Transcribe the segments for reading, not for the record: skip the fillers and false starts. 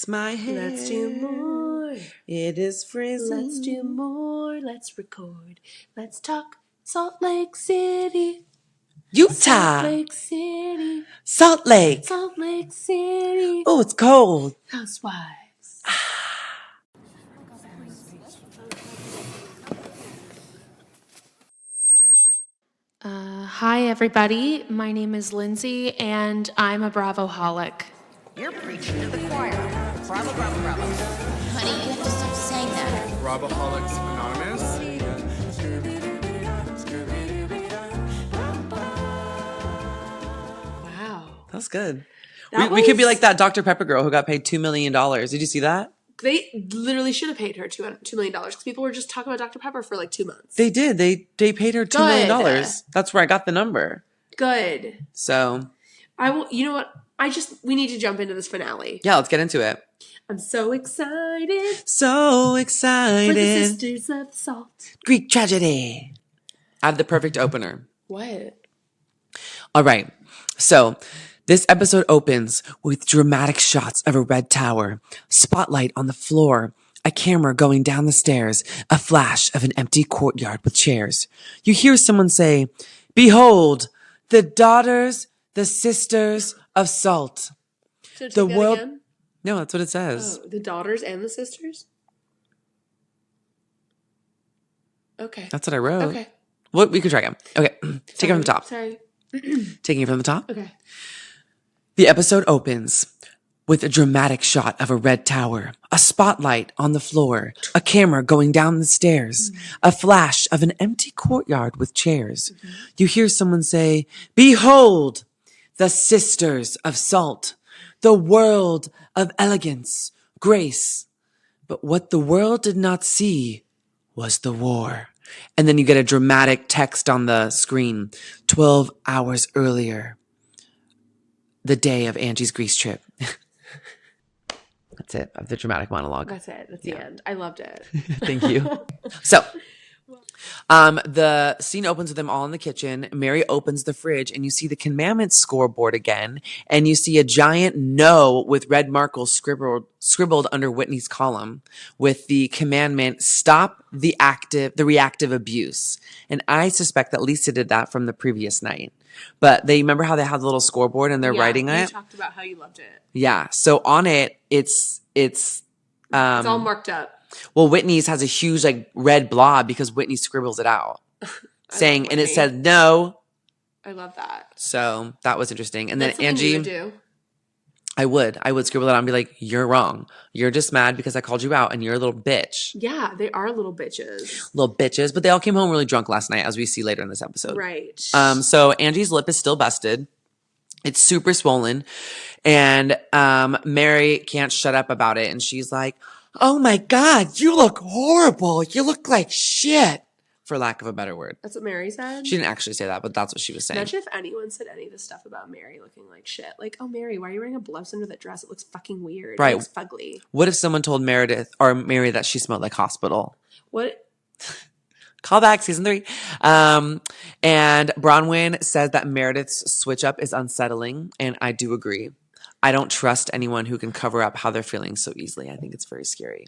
My hair. Let's do more. It is frizzy. Let's do more. Let's record. Let's talk Salt Lake City. Utah. Salt Lake City. Salt Lake. Salt Lake City. Oh, it's cold. Housewives. Hi, everybody. My name is Lindsay, and I'm a Bravoholic. You're preaching to the choir. Bravo, bravo, bravo. Honey, you have to stop saying that. Bravoholics Anonymous. Wow. That was good. We could be like that Dr. Pepper girl who got paid $2 million. Did you see that? They literally should have paid her $2 million because people were just talking about Dr. Pepper for like 2 months. They did. They paid her $2 million. That's where I got the number. Good. So. I will. You know what? We need to jump into this finale. Yeah, let's get into it. I'm so excited. So excited. For the Sisters of Salt. Greek tragedy. I have the perfect opener. What? All right. So this episode opens with dramatic shots of a red tower, spotlight on the floor, a camera going down the stairs, a flash of an empty courtyard with chairs. You hear someone say, "Behold, the daughters, the sisters of salt." So the world. Again? No, that's what it says. Oh, the daughters and the sisters? Okay. That's what I wrote. Okay. Well, we could try again. Okay. Take it from the top. Sorry. Taking it from the top. Okay. The episode opens with a dramatic shot of a red tower, a spotlight on the floor, a camera going down the stairs, a flash of an empty courtyard with chairs. You hear someone say, "Behold, the sisters of salt, the world of elegance, grace." But what the world did not see was the war. And then you get a dramatic text on the screen, 12 hours earlier, the day of Angie's Greece trip. That's it, of the dramatic monologue. That's it. That's the end. I loved it. Thank you. So, the scene opens with them all in the kitchen. Mary opens the fridge and you see the commandments scoreboard again. And you see a giant no with red markers scribbled under Whitney's column with the commandment, "Stop the reactive abuse." And I suspect that Lisa did that from the previous night. But they remember how they had the little scoreboard and they're writing it? You talked about how you loved it. Yeah. So on it, it's all marked up. Well, Whitney's has a huge like red blob because Whitney scribbles it out saying, and it said no. I love that. So that was interesting. And That's then Angie, you would do. I would scribble it out and be like, "You're wrong. You're just mad because I called you out and you're a little bitch." Yeah, they are little bitches. Little bitches. But they all came home really drunk last night, as we see later in this episode. Right. So Angie's lip is still busted. It's super swollen. And Mary can't shut up about it. And she's like, "Oh my God, you look horrible. You look like shit," for lack of a better word. That's what Mary said? She didn't actually say that, but that's what she was saying. Imagine if anyone said any of this stuff about Mary looking like shit. Like, "Oh, Mary, why are you wearing a blouse under that dress? It looks fucking weird. Right. It looks fugly." What if someone told Meredith or Mary that she smelled like hospital? What? Call back, season 3. And Bronwyn says that Meredith's switch up is unsettling, and I do agree. I don't trust anyone who can cover up how they're feeling so easily. I think it's very scary.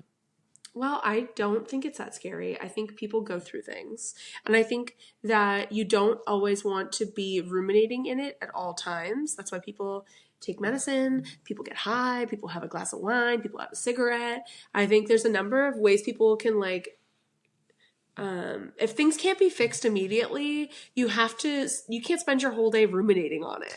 Well, I don't think it's that scary. I think people go through things. And I think that you don't always want to be ruminating in it at all times. That's why people take medicine, people get high, people have a glass of wine, people have a cigarette. I think there's a number of ways people can if things can't be fixed immediately, you can't spend your whole day ruminating on it.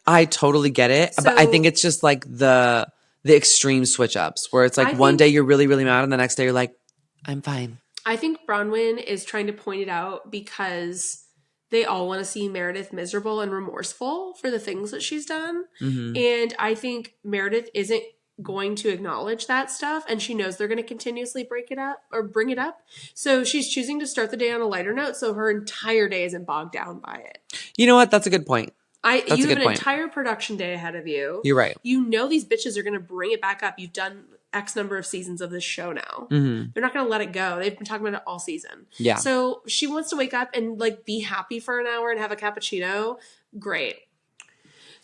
I totally get it. But I think it's just like the extreme switch ups where it's like one day you're really, really mad and the next day you're like, "I'm fine." I think Bronwyn is trying to point it out because they all want to see Meredith miserable and remorseful for the things that she's done. Mm-hmm. And I think Meredith isn't going to acknowledge that stuff, and she knows they're going to continuously bring it up. So she's choosing to start the day on a lighter note, so her entire day isn't bogged down by it. You know what? That's a good point. You have an entire production day ahead of you. You're right. You know these bitches are going to bring it back up. You've done X number of seasons of this show now. Mm-hmm. They're not going to let it go. They've been talking about it all season. Yeah. So she wants to wake up and be happy for an hour and have a cappuccino. Great.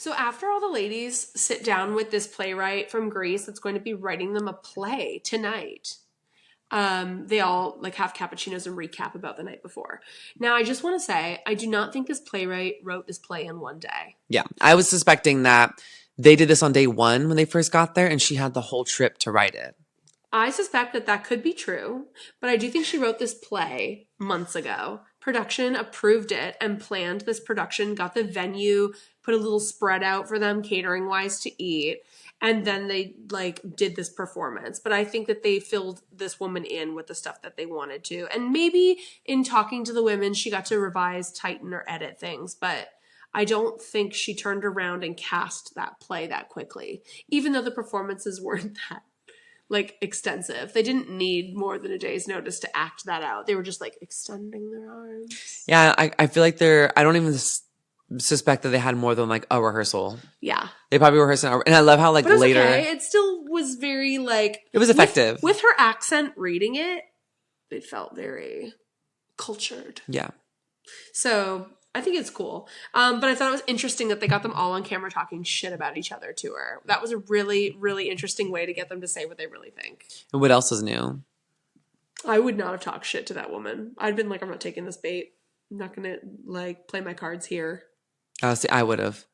So after all the ladies sit down with this playwright from Greece that's going to be writing them a play tonight, they all like have cappuccinos and recap about the night before. Now, I just want to say, I do not think this playwright wrote this play in one day. Yeah. I was suspecting that they did this on day one when they first got there, and she had the whole trip to write it. I suspect that that could be true, but I do think she wrote this play months ago. Production approved it and planned this production, got the venue, put a little spread out for them catering wise to eat, and then they like did this performance. But I think that they filled this woman in with the stuff that they wanted to. And maybe in talking to the women, she got to revise, tighten, or edit things, but I don't think she turned around and cast that play that quickly, even though the performances weren't that like extensive. They didn't need more than a day's notice to act that out. They were just like extending their arms. Yeah, I feel like I don't even suspect that they had more than like a rehearsal. Yeah. They probably rehearsed an hour. And I love how like But it was later. okay. It still was very like. It was effective. With her accent reading it, it felt very cultured. Yeah. So I think it's cool. But I thought it was interesting that they got them all on camera talking shit about each other to her. That was a really, really interesting way to get them to say what they really think. And what else is new? I would not have talked shit to that woman. I'd been like, I'm not taking this bait. I'm not going to like play my cards here. Oh, see, I would have.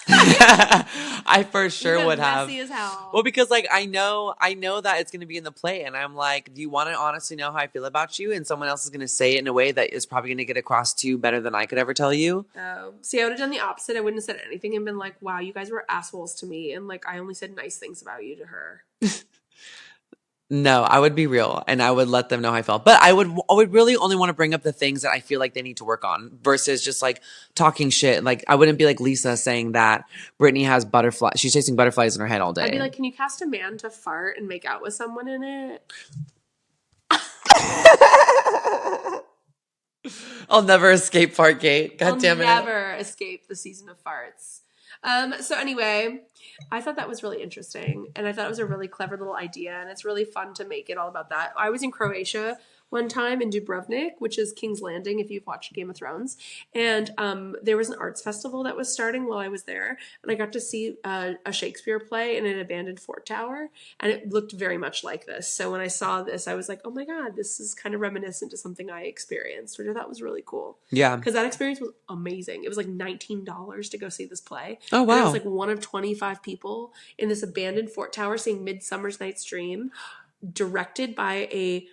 I for sure would have. Messy as hell. Well, because like I know that it's going to be in the play, and I'm like, do you want to honestly know how I feel about you? And someone else is going to say it in a way that is probably going to get across to you better than I could ever tell you. Oh, see, I would have done the opposite. I wouldn't have said anything and been like, wow, you guys were assholes to me, and like I only said nice things about you to her. No, I would be real, and I would let them know how I felt. But I would really only want to bring up the things that I feel like they need to work on versus just like talking shit. Like I wouldn't be like Lisa saying that Brittany has butterflies. She's chasing butterflies in her head all day. I'd be like, can you cast a man to fart and make out with someone in it? I'll never escape Fartgate. God damn it. I'll never escape the season of farts. So anyway, I thought that was really interesting, and I thought it was a really clever little idea, and it's really fun to make it all about that. I was in Croatia one time in Dubrovnik, which is King's Landing if you've watched Game of Thrones, and there was an arts festival that was starting while I was there, and I got to see a Shakespeare play in an abandoned fort tower, and it looked very much like this. So when I saw this, I was like, oh my god, this is kind of reminiscent to something I experienced, which I thought was really cool. Yeah. Because that experience was amazing. It was like $19 to go see this play. Oh, wow. And I was like one of 25 people in this abandoned fort tower seeing Midsummer's Night's Dream, directed by a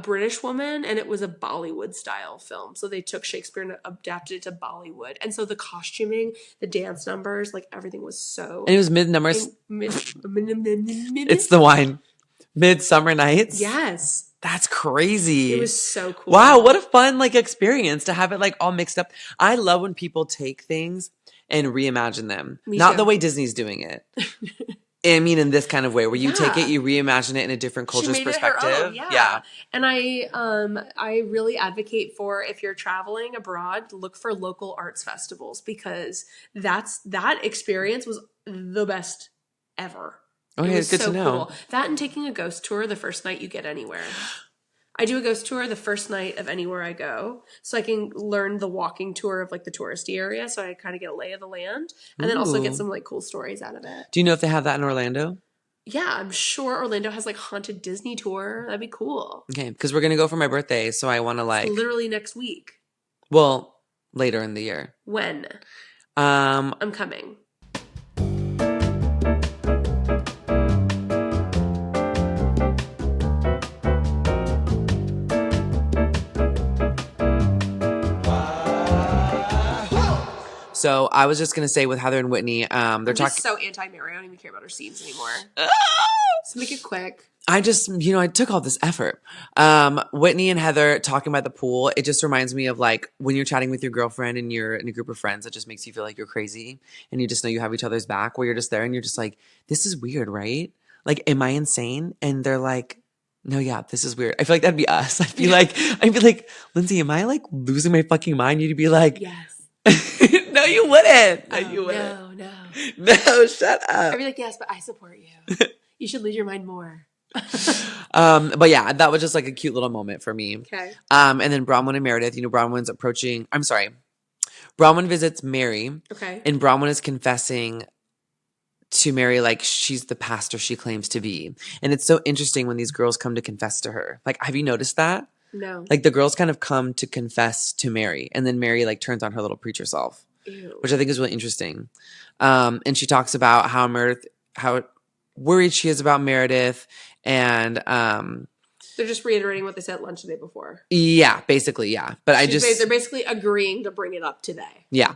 British woman, and it was a Bollywood style film. So they took Shakespeare and adapted it to Bollywood. And so the costuming, the dance numbers, like everything was so. And it was mid-numbers. It's the wine. Midsummer Nights. Yes. That's crazy. It was so cool. Wow, what a fun like experience to have it like all mixed up. I love when people take things and reimagine them. Me Not too. the way Disney's doing it. I mean, in this kind of way where you take Yeah. it, you reimagine it in a different She culture's made it her perspective. own, yeah. And I really advocate for, if you're traveling abroad, look for local arts festivals, because that experience was the best ever. Okay, It it's was good to know. Cool. That and taking a ghost tour the first night you get anywhere. I do a ghost tour the first night of anywhere I go, so I can learn the walking tour of like the touristy area, so I kind of get a lay of the land, and then also get Ooh. some like cool stories out of it. Do you know if they have that in Orlando? Yeah, I'm sure Orlando has like haunted Disney tour. That'd be cool. Okay, because we're gonna go for my birthday, so I want to like, Literally next week. well, later in the year. When? Um, I'm coming. so I was just gonna say with Heather and Whitney, they're I'm talking. just so anti-Mary. I don't even care about her scenes anymore. So make it quick. I just, I took all this effort. Whitney and Heather talking about the pool. It just reminds me of like when you're chatting with your girlfriend and you're in a group of friends, it just makes you feel like you're crazy and you just know you have each other's back, where you're just there and you're just like, this is weird, right? Like, am I insane? And they're like, no, yeah, this is weird. I feel like that'd be us. I'd be like, Lindsay, am I like losing my fucking mind? You'd be like, Yes. no, you wouldn't. No, you wouldn't. No. No, shut up. I'd be like, yes, but I support you. You should lose your mind more. But yeah, that was just like a cute little moment for me. Okay. And then Bronwyn and Meredith, Bronwyn's approaching, Bronwyn visits Mary. Okay. And Bronwyn is confessing to Mary like she's the pastor she claims to be. And it's so interesting when these girls come to confess to her. Like, have you noticed that? No. Like, the girls kind of come to confess to Mary. And then Mary, like, turns on her little preacher self. Ew. Which I think is really interesting. And she talks about how worried she is about Meredith. And they're just reiterating what they said at lunch the day before. yeah, basically, yeah. But they're basically agreeing to bring it up today. Yeah.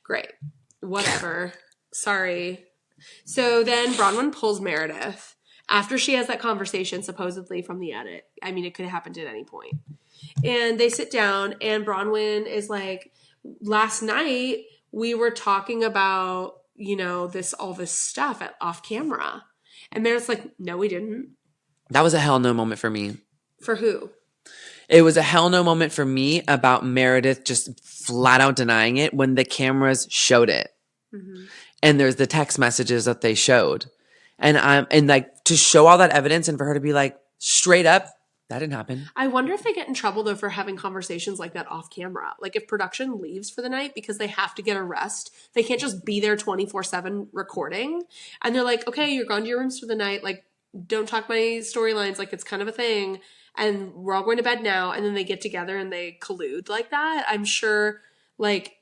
Great. Whatever. Sorry. So then Bronwyn pulls Meredith after she has that conversation, supposedly from the edit. I mean, it could have happened at any point. And they sit down, and Bronwyn is like, last night we were talking about, all this stuff off camera. And Meredith's like, no, we didn't. That was a hell no moment for me. For who? It was a hell no moment for me about Meredith just flat out denying it when the cameras showed it. Mm-hmm. And there's the text messages that they showed. And like to show all that evidence and for her to be like straight up, that didn't happen. I wonder if they get in trouble though for having conversations like that off camera. Like if production leaves for the night because they have to get a rest, they can't just be there 24/7 recording. And they're like, okay, you're gone to your rooms for the night. Like, don't talk my storylines. Like, it's kind of a thing. And we're all going to bed now. And then they get together and they collude like that. I'm sure, like,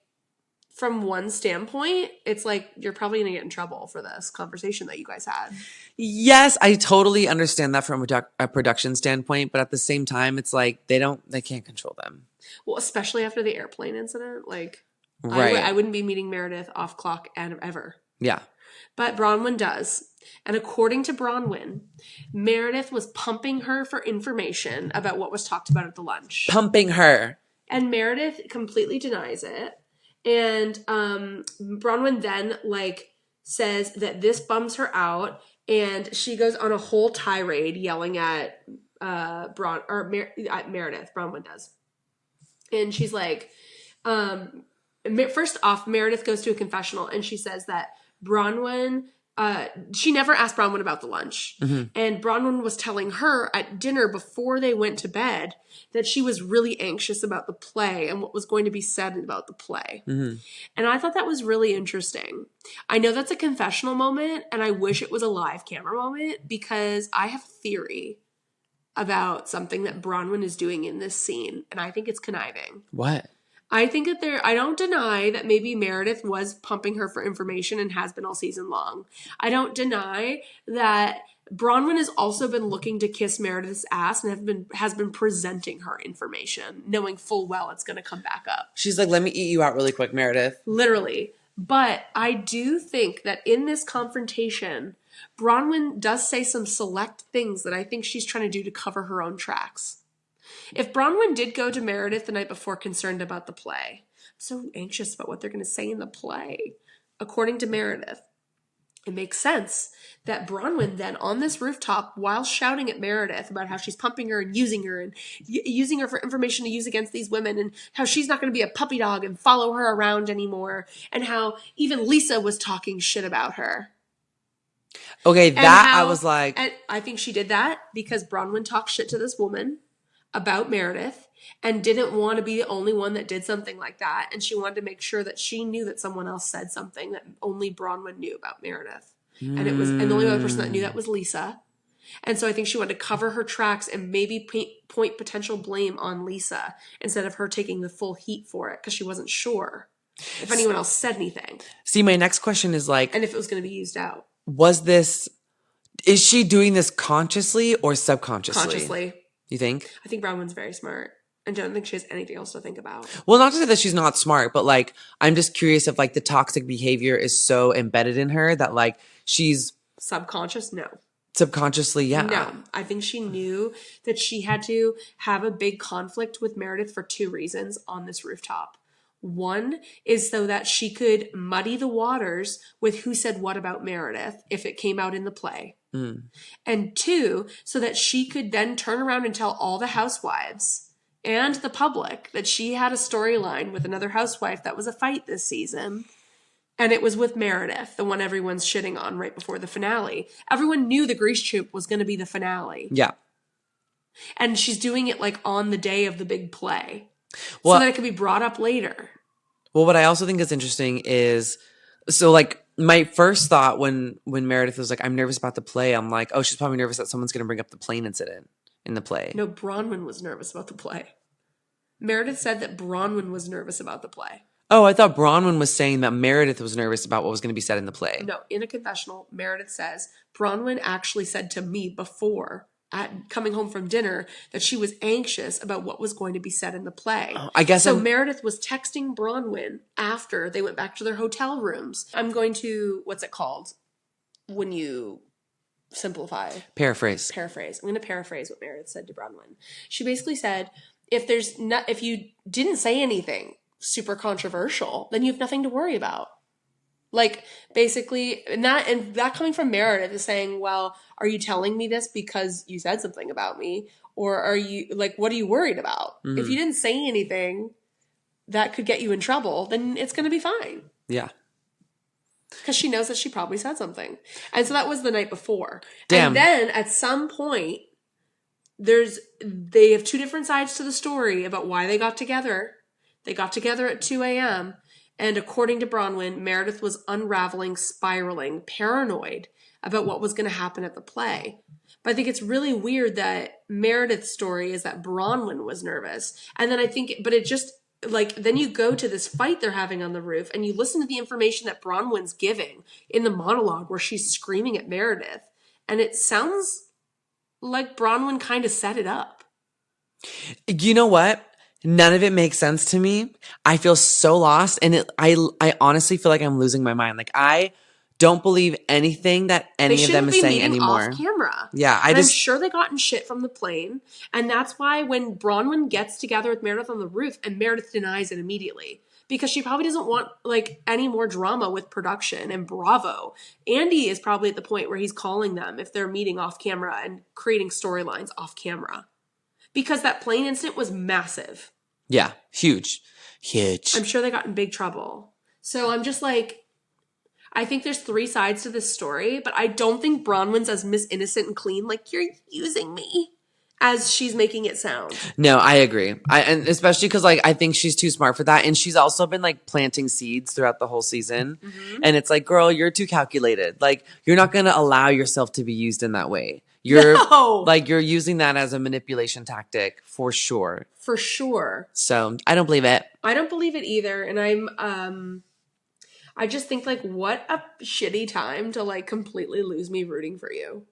from one standpoint, it's like you're probably going to get in trouble for this conversation that you guys had. Yes, I totally understand that from a production standpoint. But at the same time, it's like they can't control them. Well, especially after the airplane incident. Like, right. I wouldn't be meeting Meredith off clock ever. Yeah. But Bronwyn does. And according to Bronwyn, Meredith was pumping her for information about what was talked about at the lunch. Pumping her. And Meredith completely denies it. And Bronwyn then, like, says that this bums her out. And she goes on a whole tirade yelling at Meredith. Bronwyn does. And she's like, first off, Meredith goes to a confessional and she says that Bronwyn, she never asked Bronwyn about the lunch. Mm-hmm. And Bronwyn was telling her at dinner before they went to bed that she was really anxious about the play and what was going to be said about the play. Mm-hmm. And I thought that was really interesting. I know that's a confessional moment and I wish it was a live camera moment because I have a theory about something that Bronwyn is doing in this scene. And I think it's conniving. What? I think that I don't deny that maybe Meredith was pumping her for information and has been all season long. I don't deny that Bronwyn has also been looking to kiss Meredith's ass and has been presenting her information, knowing full well it's going to come back up. She's like, let me eat you out really quick, Meredith. Literally. But I do think that in this confrontation, Bronwyn does say some select things that I think she's trying to do to cover her own tracks. If Bronwyn did go to Meredith the night before concerned about the play, I'm so anxious about what they're going to say in the play. According to Meredith, it makes sense that Bronwyn then on this rooftop, while shouting at Meredith about how she's pumping her and using her for information to use against these women and how she's not going to be a puppy dog and follow her around anymore and how even Lisa was talking shit about her. Okay, I was like... And I think she did that because Bronwyn talked shit to this woman about Meredith and didn't want to be the only one that did something like that. And she wanted to make sure that she knew that someone else said something that only Bronwyn knew about Meredith. And the only other person that knew that was Lisa. And so I think she wanted to cover her tracks and maybe point potential blame on Lisa instead of her taking the full heat for it because she wasn't sure if anyone else said anything. See, my next question is like... And if it was going to be used out. Is she doing this consciously or subconsciously? Consciously. You think? I think Bronwyn's very smart. I don't think she has anything else to think about. Well, not to say that she's not smart, but like, I'm just curious if like the toxic behavior is so embedded in her that like she's... Subconscious? No. Subconsciously, yeah. No. I think she knew that she had to have a big conflict with Meredith for two reasons on this rooftop. One is so that she could muddy the waters with who said what about Meredith if it came out in the play. Mm. And two, so that she could then turn around and tell all the housewives and the public that she had a storyline with another housewife that was a fight this season. And it was with Meredith, the one everyone's shitting on right before the finale. Everyone knew the Grease Troop was going to be the finale. Yeah. And she's doing it like on the day of the big play. So that it could be brought up later. Well, what I also think is interesting is, so like my first thought when Meredith was like, I'm nervous about the play, I'm like, oh, she's probably nervous that someone's going to bring up the plane incident in the play. No, Bronwyn was nervous about the play. Meredith said that Bronwyn was nervous about the play. Oh, I thought Bronwyn was saying that Meredith was nervous about what was going to be said in the play. No, in a confessional, Meredith says, Bronwyn actually said to me before, at coming home from dinner, that she was anxious about what was going to be said in the play. Oh, I guess so. Meredith was texting Bronwyn after they went back to their hotel rooms. I'm going to, what's it called when you simplify? Paraphrase. I'm going to paraphrase what Meredith said to Bronwyn. She basically said, if you didn't say anything super controversial, then you have nothing to worry about. Like, basically, and that coming from Meredith is saying, well, are you telling me this because you said something about me? Or are you, like, what are you worried about? Mm-hmm. If you didn't say anything that could get you in trouble, then it's going to be fine. Yeah. Because she knows that she probably said something. And so that was the night before. Damn. And then at some point, they have two different sides to the story about why they got together. They got together at 2 a.m. And according to Bronwyn, Meredith was unraveling, spiraling, paranoid about what was going to happen at the play. But I think it's really weird that Meredith's story is that Bronwyn was nervous. And then then you go to this fight they're having on the roof and you listen to the information that Bronwyn's giving in the monologue where she's screaming at Meredith. And it sounds like Bronwyn kind of set it up. You know what? None of it makes sense to me. I feel so lost, and I honestly feel like I'm losing my mind. Like, I don't believe anything that any of them is saying anymore. Off camera. Yeah, I'm sure they got in shit from the plane, and that's why when Bronwyn gets together with Meredith on the roof, and Meredith denies it immediately because she probably doesn't want like any more drama with production and Bravo. Andy is probably at the point where he's calling them if they're meeting off camera and creating storylines off camera. Because that plane incident was massive. Yeah, huge. I'm sure they got in big trouble. So I'm just like, I think there's three sides to this story, but I don't think Bronwyn's as Miss Innocent and clean, like, you're using me, as she's making it sound. No, I agree. And especially because, like, I think she's too smart for that. And she's also been, like, planting seeds throughout the whole season. Mm-hmm. And it's like, girl, you're too calculated. Like, you're not going to allow yourself to be used in that way. You're using that as a manipulation tactic for sure. For sure. So I don't believe it. I don't believe it either. And I just think like, what a shitty time to like completely lose me rooting for you.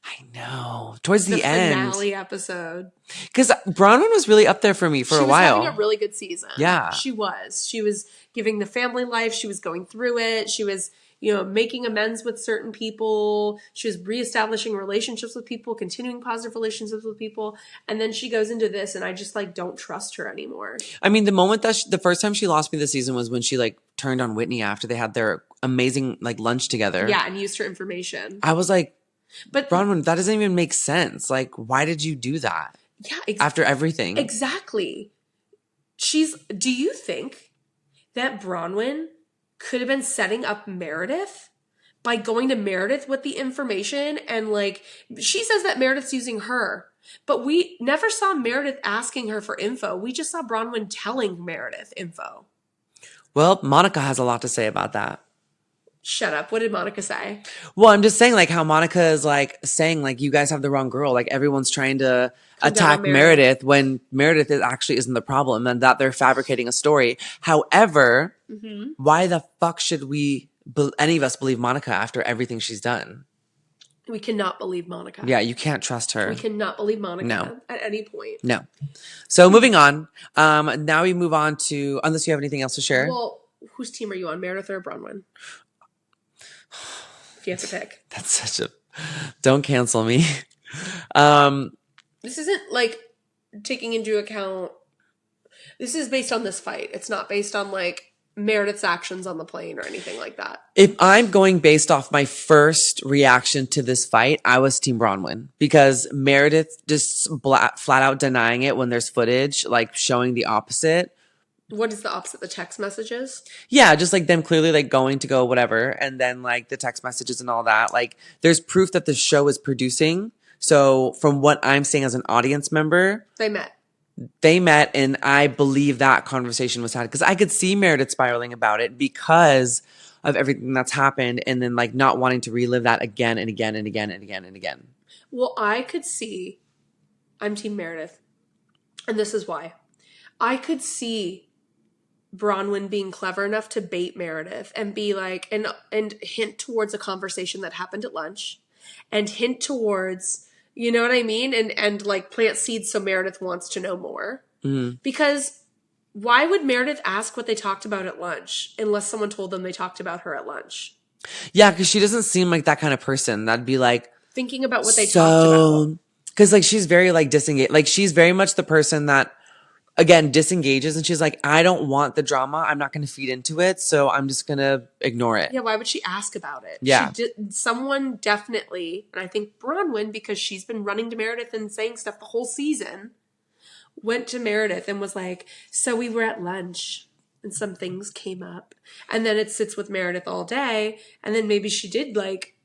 I know. Towards the end. The finale episode. Because Bronwyn was really up there for me for a while. She was having a really good season. Yeah. She was. She was giving the family life. She was going through it. She was, making amends with certain people. She was reestablishing relationships with people, continuing positive relationships with people. And then she goes into this and I just like don't trust her anymore. I mean, the moment that the first time she lost me this season was when she like turned on Whitney after they had their amazing like lunch together. Yeah, and used her information. I was like, but Bronwyn, that doesn't even make sense. Like, why did you do that? Yeah, after everything. Exactly. Do you think that Bronwyn could have been setting up Meredith by going to Meredith with the information and like, she says that Meredith's using her, but we never saw Meredith asking her for info. We just saw Bronwyn telling Meredith info. Well, Monica has a lot to say about that. Shut up. What did Monica say? Well, I'm just saying like how Monica is like saying like, you guys have the wrong girl. Like everyone's trying to attack Meredith when Meredith actually isn't the problem and that they're fabricating a story. However, why the fuck should any of us believe Monica after everything she's done? We cannot believe Monica. Yeah, you can't trust her. We cannot believe Monica at any point. No. So moving on. Now we move on to, unless you have anything else to share. Well, whose team are you on, Meredith or Bronwyn? If you have to pick. That's don't cancel me. This isn't like taking into account, this is based on this fight. It's not based on like Meredith's actions on the plane or anything like that. If I'm going based off my first reaction to this fight, I was Team Bronwyn because Meredith just flat out denying it when there's footage, like showing the opposite. What is the opposite? The text messages? Yeah, just like them clearly like going to go whatever. And then like the text messages and all that. Like there's proof that the show is producing. So from what I'm seeing as an audience member. They met. they met, and I believe that conversation was had because I could see Meredith spiraling about it because of everything that's happened, and then like not wanting to relive that again and again and again and again and again. Well, I could see, I'm Team Meredith, and this is why. I could see Bronwyn being clever enough to bait Meredith and be like, and hint towards a conversation that happened at lunch, and hint towards, you know what I mean? And like plant seeds so Meredith wants to know more. Mm-hmm. Because why would Meredith ask what they talked about at lunch unless someone told them they talked about her at lunch? Yeah, because she doesn't seem like that kind of person. That'd be like, thinking about what they talked about. Because like she's very like disengaged. Like she's very much the person that, again, disengages, and she's like, I don't want the drama. I'm not going to feed into it, so I'm just going to ignore it. Yeah, why would she ask about it? Yeah. Someone definitely, and I think Bronwyn, because she's been running to Meredith and saying stuff the whole season, went to Meredith and was like, so we were at lunch and some things came up. And then it sits with Meredith all day, and then maybe she did like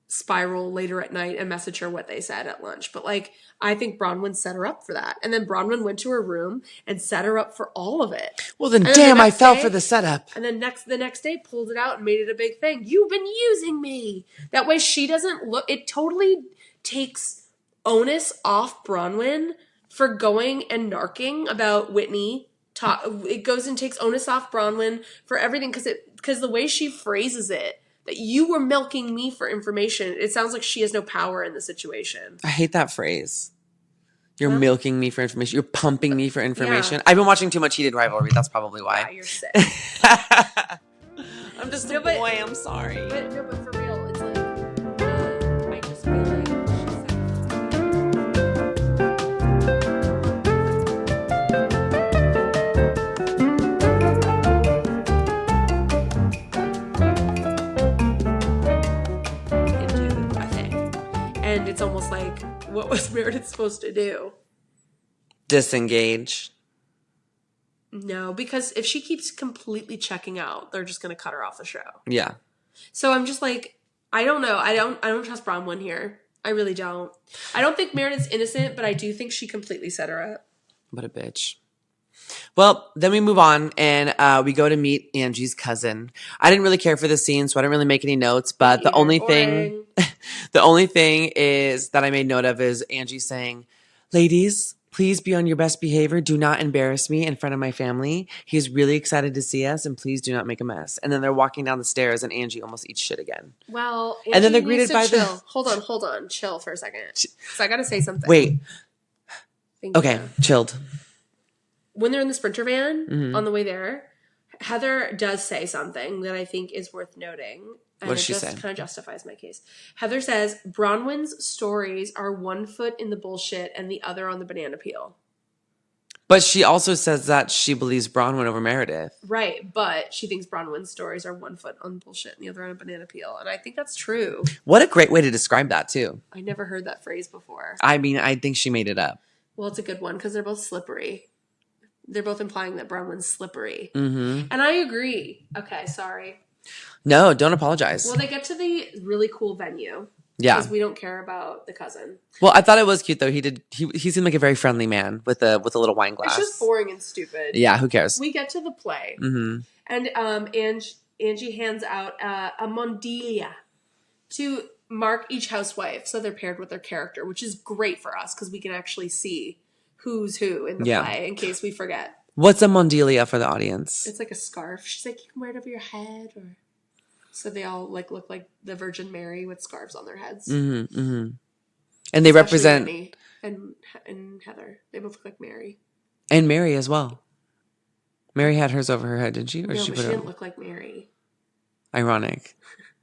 spiral later at night and message her what they said at lunch. But like, I think Bronwyn set her up for that. And then Bronwyn went to her room and set her up for all of it. Well, then damn, I fell for the setup. And then the next day pulled it out and made it a big thing. You've been using me. That way she doesn't look, it totally takes onus off Bronwyn for going and narking about Whitney. It goes and takes onus off Bronwyn for everything because the way she phrases it, that you were milking me for information. It sounds like she has no power in the situation. I hate that phrase. You're milking me for information. You're pumping me for information. Yeah. I've been watching too much Heated Rivalry. That's probably why. Yeah, you're sick. I'm just a boy. I'm sorry. But for real, it's like, I just feel like and it's almost like, what was Meredith supposed to do? Disengage. No, because if she keeps completely checking out, they're just going to cut her off the show. Yeah. So I'm just like, I don't know. I don't trust Bronwyn here. I really don't. I don't think Meredith's innocent, but I do think she completely set her up. What a bitch. Well, then we move on and we go to meet Angie's cousin. I didn't really care for the scene, so I didn't really make any notes. But the only thing is that I made note of is Angie saying, "Ladies, please be on your best behavior. Do not embarrass me in front of my family. He's really excited to see us, and please do not make a mess." And then they're walking down the stairs, and Angie almost eats shit again. Well, Angie and then they're greeted by chill. the. Hold on, chill for a second. So I got to say something. Wait. Thank okay, you. Chilled. When they're in the Sprinter van on the way there, Heather does say something that I think is worth noting. And what does she say? It kind of justifies my case. Heather says, Bronwyn's stories are one foot in the bullshit and the other on the banana peel. But she also says that she believes Bronwyn over Meredith. Right, but she thinks Bronwyn's stories are one foot on bullshit and the other on a banana peel. And I think that's true. What a great way to describe that, too. I never heard that phrase before. I mean, I think she made it up. Well, it's a good one because they're both slippery. They're both implying that Bronwyn's slippery. Mm-hmm. And I agree. Okay, sorry. No, don't apologize. Well, they get to the really cool venue. Yeah. Because we don't care about the cousin. Well, I thought it was cute, though. He seemed like a very friendly man with a little wine glass. It's just boring and stupid. Yeah, who cares? We get to the play. Mm-hmm. And Angie hands out a mondelia to mark each housewife so they're paired with their character, which is great for us because we can actually see who's who in the play in case we forget. What's a mondelia for the audience? It's like a scarf. She's like, you can wear it over your head. So they all like look like the Virgin Mary with scarves on their heads. Mm-hmm, mm-hmm. And they represent... Whitney and Heather. They both look like Mary. And Mary as well. Mary had hers over her head, didn't she? Or No, she but she didn't look like Mary. Ironic.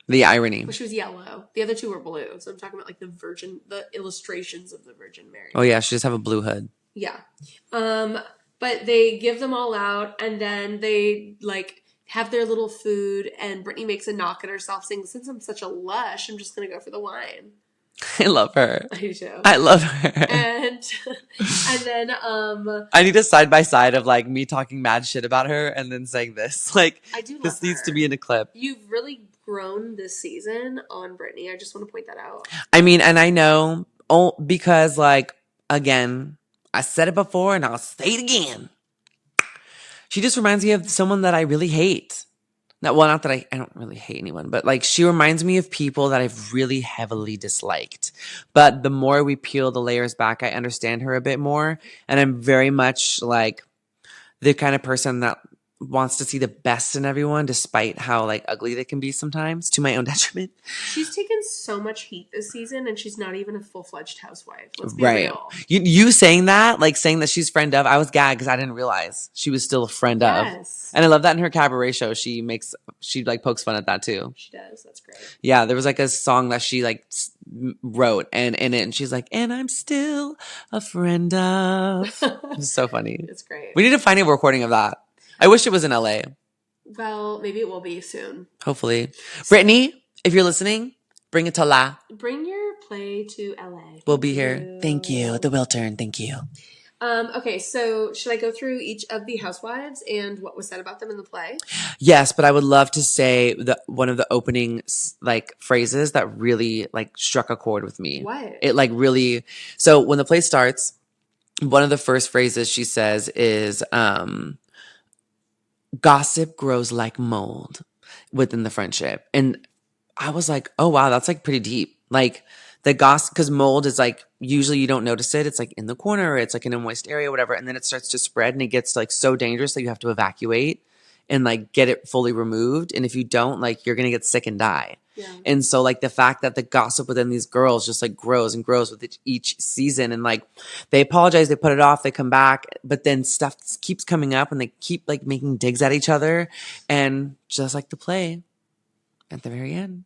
The irony. Well, she was yellow. The other two were blue. So I'm talking about like the illustrations of the Virgin Mary. Oh yeah, she just have a blue hood. Yeah. But they give them all out and then they like have their little food and Brittany makes a knock at herself saying, since I'm such a lush, I'm just going to go for the wine. I love her. I do too. I love her. And then I need a side by side of like me talking mad shit about her and then saying this. Like I do love this needs her. to be in a clip. You've really grown this season on Brittany. I just want to point that out. I mean, and I know because like again, I said it before and I'll say it again. She just reminds me of someone that I really hate. Not that I don't really hate anyone, but like she reminds me of people that I've really heavily disliked. But the more we peel the layers back, I understand her a bit more. And I'm very much like the kind of person that wants to see the best in everyone, despite how like ugly they can be sometimes, to my own detriment. She's taken so much heat this season, and she's not even a full-fledged housewife. Let's be Right. real. You saying that, like saying that she's friend of, I was gagged because I didn't realize she was still a friend of. And I love that in her cabaret show. She like pokes fun at that too. She does. That's great. Yeah, there was like a song that she like wrote and in it, and she's like, and I'm still a friend of. It's so funny. It's great. We need to find a recording of that. I wish it was in LA. Well, maybe it will be soon. Hopefully. Brittany, if you're listening, bring it to La. Bring your play to LA. We'll be here. Thank you. The will turn. Thank you. Okay, so should I go through each of the housewives and what was said about them in the play? Yes, but I would love to say one of the opening like phrases that really like struck a chord with me. What? It like really. So when the play starts, one of the first phrases she says is, gossip grows like mold within the friendship. And I was like, oh, wow, that's like pretty deep. Like the gossip, because mold is like, usually you don't notice it. It's like in the corner, or it's like in a moist area, whatever. And then it starts to spread and it gets like so dangerous that you have to evacuate and like get it fully removed. And if you don't, like you're going to get sick and die. Yeah. And so like the fact that the gossip within these girls just like grows and grows with each season, and like they apologize, they put it off, they come back, but then stuff keeps coming up and they keep like making digs at each other, and just like the play at the very end.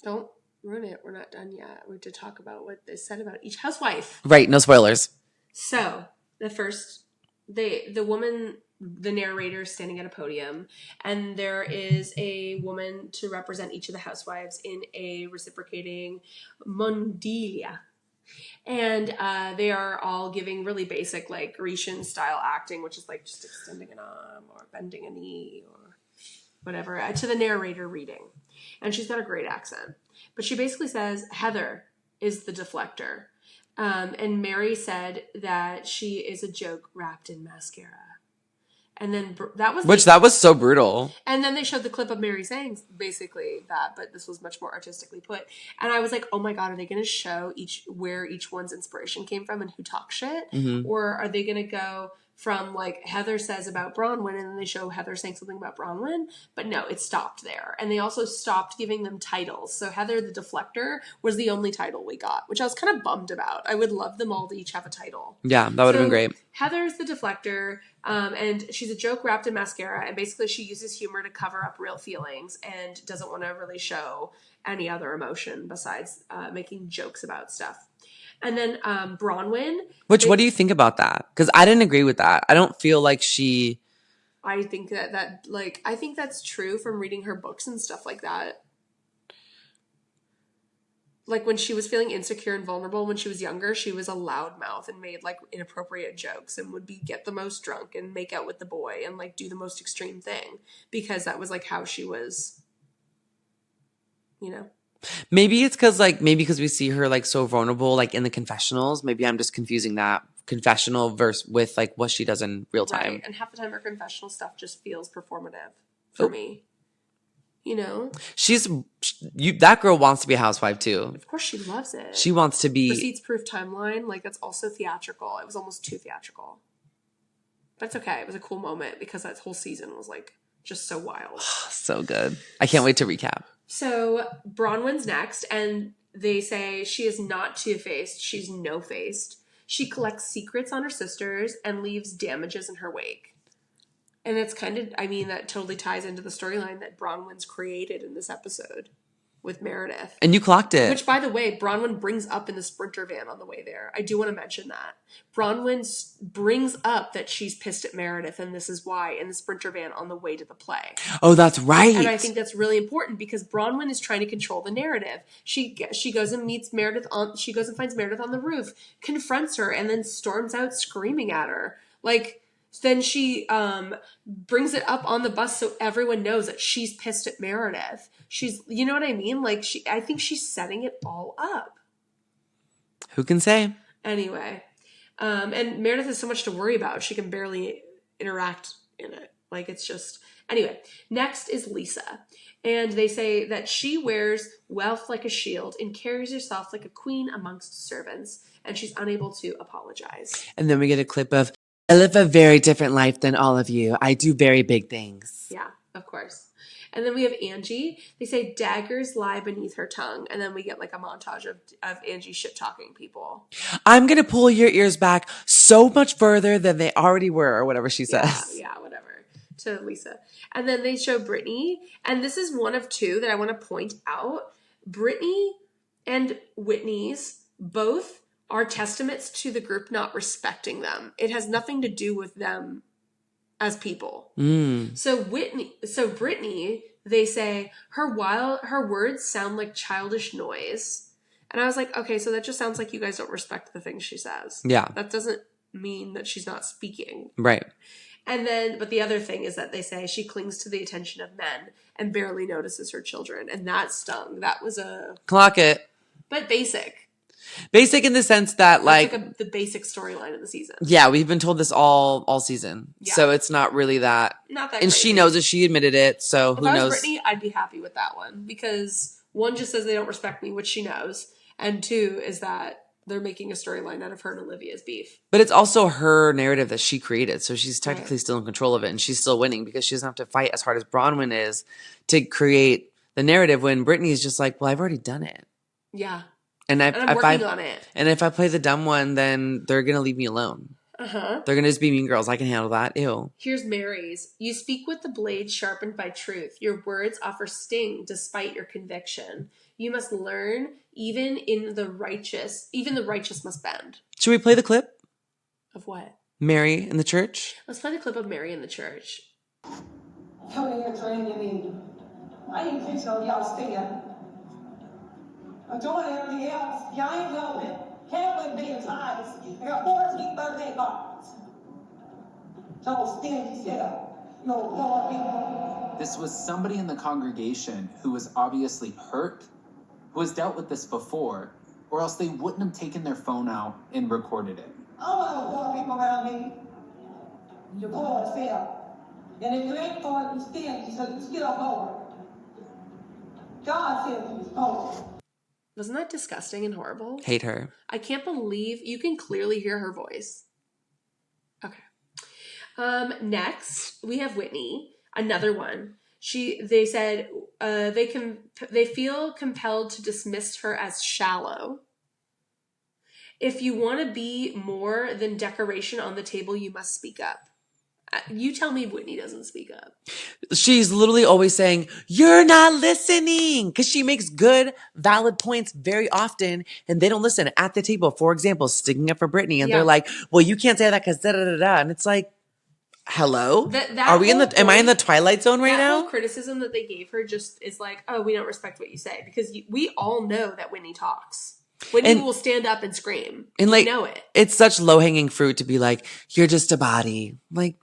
Don't ruin it. We're not done yet. We have to talk about what they said about each housewife. Right. No spoilers. So the woman, the narrator, standing at a podium, and there is a woman to represent each of the housewives in a reciprocating mondilia. And they are all giving really basic like Grecian style acting, which is like just extending an arm or bending a knee or whatever, to the narrator reading. And she's got a great accent. But she basically says Heather is the deflector. And Mary said that she is a joke wrapped in mascara. And then that was so brutal. And then they showed the clip of Mary saying basically that, but this was much more artistically put. And I was like, oh my God, are they going to show where each one's inspiration came from and who talks shit? Mm-hmm. Or are they going to go from like Heather says about Bronwyn, and then they show Heather saying something about Bronwyn? But no, it stopped there. And they also stopped giving them titles. So Heather the Deflector was the only title we got, which I was kind of bummed about. I would love them all to each have a title. Yeah, that would have been great. Heather's the Deflector, and she's a joke wrapped in mascara, and basically she uses humor to cover up real feelings and doesn't want to really show any other emotion besides making jokes about stuff. And then Bronwyn. What do you think about that? Because I didn't agree with that. I don't feel like she... I think I think that's true from reading her books and stuff like that. Like when she was feeling insecure and vulnerable when she was younger, she was a loudmouth and made like inappropriate jokes and would get the most drunk and make out with the boy and like do the most extreme thing because that was like how she was, you know. Maybe it's because we see her like so vulnerable like in the confessionals. Maybe I'm just confusing that confessional verse with like what she does in real time. Right. And half the time her confessional stuff just feels performative for me. You know? That girl wants to be a housewife too. Of course she loves it. She wants to be... Receipts proof timeline, like that's also theatrical. It was almost too theatrical. But it's okay. It was a cool moment because that whole season was like just so wild. So good. I can't wait to recap. So Bronwyn's next, and they say she is not two-faced. She's no-faced. She collects secrets on her sisters and leaves damages in her wake. And it's kind of, I mean, that totally ties into the storyline that Bronwyn's created in this episode with Meredith. And you clocked it. Which, by the way, Bronwyn brings up in the Sprinter van on the way there. I do want to mention that. Bronwyn brings up that she's pissed at Meredith, and this is why, in the Sprinter van on the way to the play. Oh, that's right. And I think that's really important because Bronwyn is trying to control the narrative. She goes and meets Meredith she goes and finds Meredith on the roof, confronts her, and then storms out screaming at her. Like, then she brings it up on the bus so everyone knows that she's pissed at Meredith. You know what I mean? Like, I think she's setting it all up. Who can say? Anyway, And Meredith has so much to worry about. She can barely interact in it. Like, it's just... Anyway, next is Lisa. And they say that she wears wealth like a shield and carries herself like a queen amongst servants. And she's unable to apologize. And then we get a clip of, I live a very different life than all of you. I do very big things. Yeah, of course. And then we have Angie. They say daggers lie beneath her tongue. And then we get like a montage of Angie shit-talking people. I'm going to pull your ears back so much further than they already were, or whatever she says. Yeah, whatever. To Lisa. And then they show Brittany. And this is one of two that I want to point out. Brittany and Whitney's both are testaments to the group not respecting them. It has nothing to do with them as people. So Brittany, they say her words sound like childish noise. And I was like, okay, so that just sounds like you guys don't respect the things she says. Yeah. That doesn't mean that she's not speaking. Right. And then, but the other thing is that they say she clings to the attention of men and barely notices her children. And that stung. That was Clock it. but basic. Basic in the sense that The basic storyline of the season. Yeah, we've been told this all season. Yeah. So it's not really that. Not that And crazy. she knows it. She admitted it. So who If I was knows? Brittany, I'd be happy with that one. Because one just says they don't respect me, which she knows. And two is that they're making a storyline out of her and Olivia's beef. But it's also her narrative that she created. So she's technically still in control of it. And she's still winning because she doesn't have to fight as hard as Bronwyn is to create the narrative when Brittany's just like, well, I've already done it. Yeah. And I'm working on it. And if I play the dumb one, then they're going to leave me alone. Uh-huh. They're going to just be mean girls. I can handle that. Ew. Here's Mary's. You speak with the blade sharpened by truth. Your words offer sting despite your conviction. You must learn even the righteous must bend. Should we play the clip? Of what? Mary in the church? Let's play the clip of Mary in the church. Come here, training me. I ain't fixing on y'all stand. I'm doing everything else. Y'all ain't know it. Can't be as high as you. I got 14 birthday cards. So stingy self. No, Lord, people. This was somebody in the congregation who was obviously hurt, who has dealt with this before, or else they wouldn't have taken their phone out and recorded it. I don't want to poor people around me. You're poor as hell. And if you ain't poor, you stingy, so you still poor. God said you was poor. Wasn't that disgusting and horrible? Hate her. I can't believe you can clearly hear her voice. Okay. Next, we have Whitney, another one. They said they feel compelled to dismiss her as shallow. If you want to be more than decoration on the table, you must speak up. You tell me Whitney doesn't speak up. She's literally always saying, you're not listening. Because she makes good, valid points very often. And they don't listen at the table. For example, sticking up for Brittany. And they're like, well, you can't say that because da-da-da-da. And it's like, hello? Am I in the Twilight Zone right now? That whole criticism that they gave her just is like, oh, we don't respect what you say. Because we all know that Whitney talks. Whitney will stand up and scream. And we know it. It's such low-hanging fruit to be like, you're just a body. Like,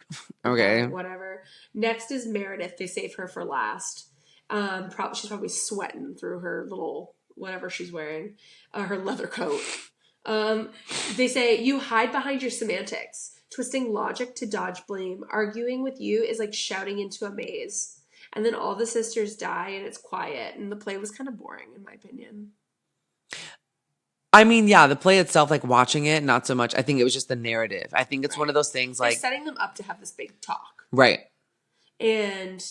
okay. Whatever. Next is Meredith. They save her for last. She's probably sweating through her little, whatever she's wearing, her leather coat. They say, you hide behind your semantics. Twisting logic to dodge blame. Arguing with you is like shouting into a maze. And then all the sisters die and it's quiet. And the play was kind of boring, in my opinion. I mean, yeah, the play itself, like watching it, not so much. I think it was just the narrative. I think it's one of those things like... They're setting them up to have this big talk. Right. And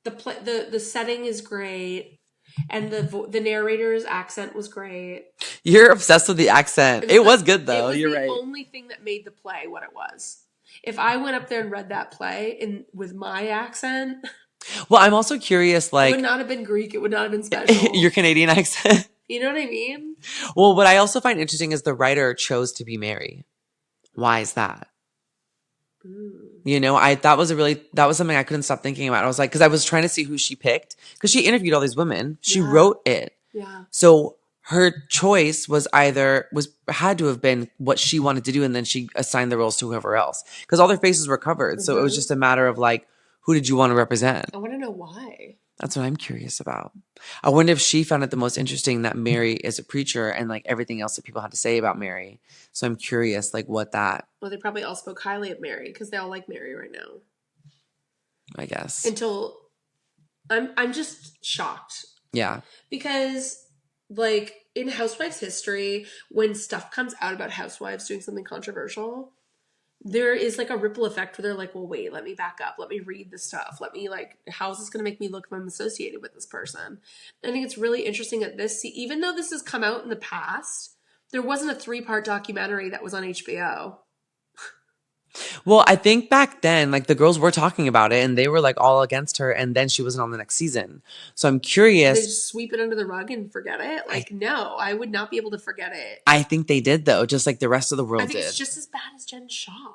the setting is great. And the narrator's accent was great. You're obsessed with the accent. It was good, though. You're right. It was the only thing that made the play what it was. If I went up there and read that play with my accent... Well, I'm also curious, like... It would not have been Greek. It would not have been special. Your Canadian accent. You know what I mean? Well, what I also find interesting is the writer chose to be Mary. Why is that? You know, that was something I couldn't stop thinking about. I was like, because I was trying to see who she picked, because she interviewed all these women. She wrote it. Yeah. So her choice had to have been what she wanted to do, and then she assigned the roles to whoever else, because all their faces were covered. So it was just a matter of like, who did you want to represent? I want to know why. That's what I'm curious about. I wonder if she found it the most interesting that Mary is a preacher and like everything else that people had to say about Mary. So I'm curious like what that, Well, they probably all spoke highly of Mary because they all like Mary right now. I guess. Until I'm just shocked. Yeah. Because like in Housewives history, when stuff comes out about Housewives doing something controversial, there is like a ripple effect where they're like, well, wait, let me back up. Let me read the stuff. Let me like, how's this going to make me look if I'm associated with this person? I think it's really interesting that this, even though this has come out in the past, there wasn't a 3-part documentary that was on HBO. Well, I think back then, like the girls were talking about it and they were like all against her and then she wasn't on the next season. So I'm curious. They just sweep it under the rug and forget it? Like, no, I would not be able to forget it. I think they did though, just like the rest of the world I think did. it's just as bad as Jen Shaw.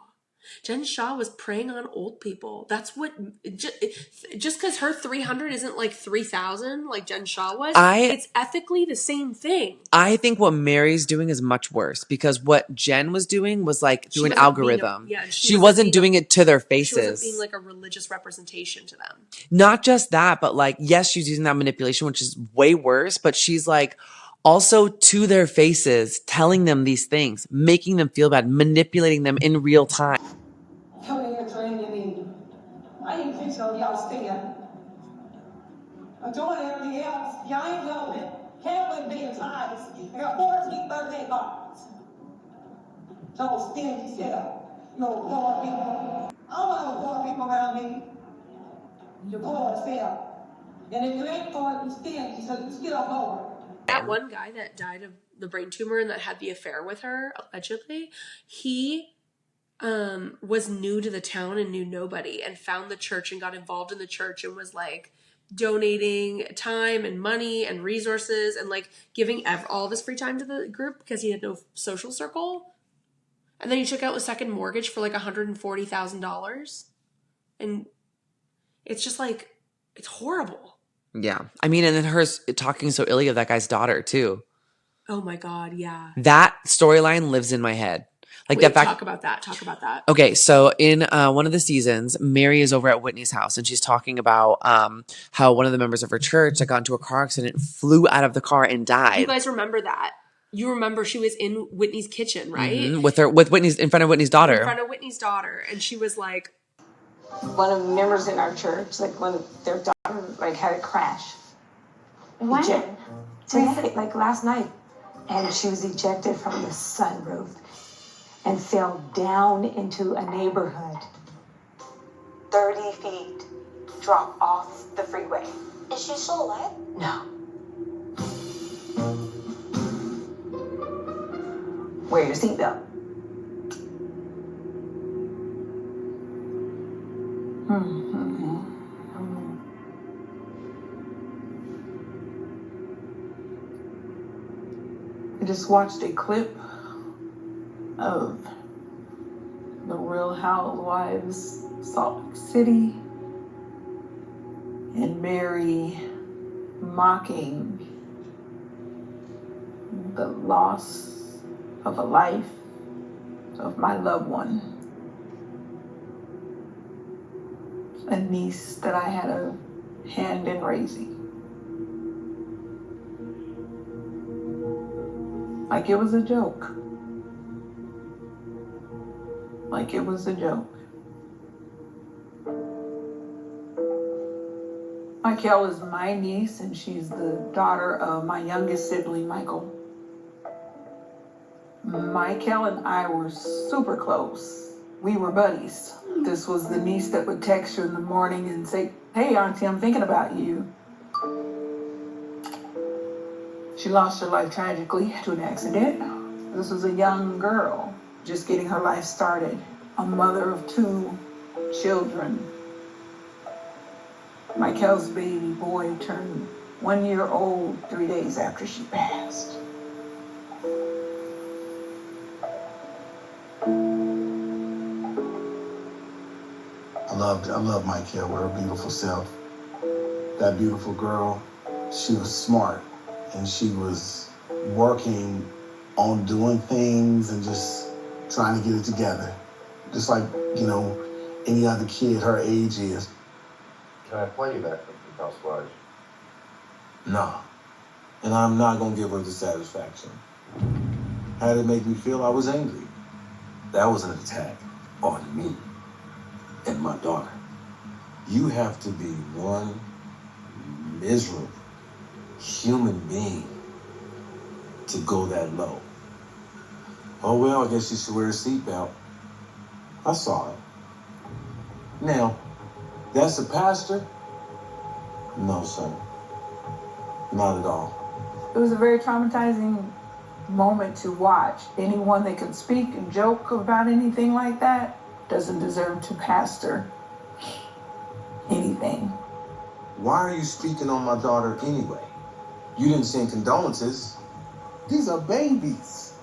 Jen Shaw was preying on old people. That's what, just because her 300 isn't like 3,000 like Jen Shaw was, it's ethically the same thing. I think what Mary's doing is much worse because what Jen was doing was like through an algorithm. She wasn't doing it to their faces. She wasn't being like a religious representation to them. Not just that, but like, yes, she's using that manipulation, which is way worse, but she's like also to their faces, telling them these things, making them feel bad, manipulating them in real time. Come in here training me. I ain't fixing on y'all stand. I'm doing everything else. Y'all ain't knowing it. Can't win being times. I got 14 birthday cards. So stingy self. You know, poor people. I don't want no poor people around me. You're poor as hell. And if you ain't poor, you stingy, so you still poor. That one guy that died of the brain tumor and that had the affair with her, allegedly, he was new to the town and knew nobody and found the church and got involved in the church and was like donating time and money and resources and like giving all of his free time to the group because he had no social circle. And then he took out a second mortgage for like $140,000. And it's just like, it's horrible. Yeah. I mean, and then her talking so illy of that guy's daughter too. Oh my God. Yeah. That storyline lives in my head. Like that fact. Talk about that. Okay, so in one of the seasons, Mary is over at Whitney's house and she's talking about how one of the members of her church that got into a car accident flew out of the car and died. You guys remember that? You remember she was in Whitney's kitchen, right? Mm-hmm. With Whitney's in front of Whitney's daughter. In front of Whitney's daughter, and she was like, one of the members in our church, like one of their daughter, like had a crash. When? Today, like last night, and she was ejected from the sunroof and fell down into a neighborhood 30 feet, drop off the freeway. Is she still alive? No. Wear your seatbelt. I just watched a clip of the Real Housewives, Salt Lake City, and Mary mocking the loss of a life of my loved one, a niece that I had a hand in raising. Like it was a joke. Like it was a joke. Michael is my niece, and she's the daughter of my youngest sibling, Michael. Michael and I were super close. We were buddies. This was the niece that would text you in the morning and say, "Hey, Auntie, I'm thinking about you." She lost her life tragically to an accident. This was a young girl just getting her life started, a mother of 2 children. Michael's baby boy turned 1 year old 3 days after she passed. I love Michael with her beautiful self. That beautiful girl, she was smart and she was working on doing things and just trying to get it together. Just like, any other kid her age is. Can I play you that? Housewives? Nah. And I'm not gonna give her the satisfaction. Had it make me feel I was angry. That was an attack on me and my daughter. You have to be one miserable human being to go that low. Oh, well, I guess you should wear a seatbelt. I saw it. Now, that's a pastor? No, sir. Not at all. It was a very traumatizing moment to watch. Anyone that can speak and joke about anything like that doesn't deserve to pastor anything. Why are you speaking on my daughter anyway? You didn't send condolences. These are babies.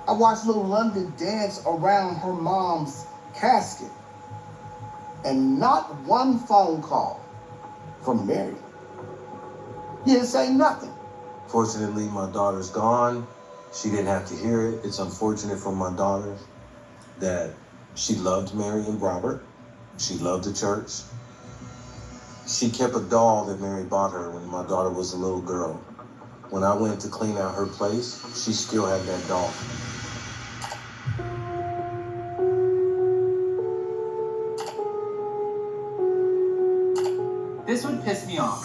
I watched little London dance around her mom's casket. And not one phone call from Mary. He didn't say nothing. Fortunately, my daughter's gone. She didn't have to hear it. It's unfortunate for my daughter that she loved Mary and Robert. She loved the church. She kept a doll that Mary bought her when my daughter was a little girl. When I went to clean out her place, she still had that doll. This would piss me off.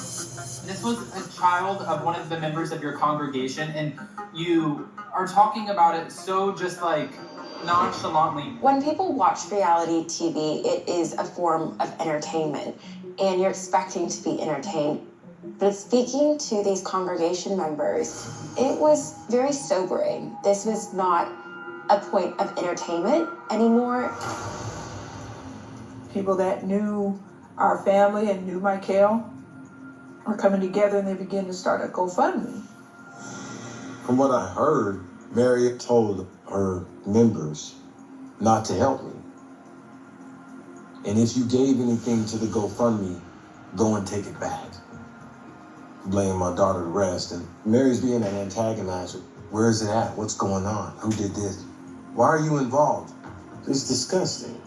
This was a child of one of the members of your congregation, and you are talking about it so just like nonchalantly. When people watch reality TV, it is a form of entertainment, and you're expecting to be entertained. But speaking to these congregation members, it was very sobering. This was not a point of entertainment anymore. People that knew our family and knew Michael are coming together and they begin to start a GoFundMe. From what I heard, Mary told her members not to help me. And if you gave anything to the GoFundMe, go and take it back. Blame my daughter to rest. And Mary's being an antagonizer. Where is it at? What's going on? Who did this? Why are you involved? It's disgusting.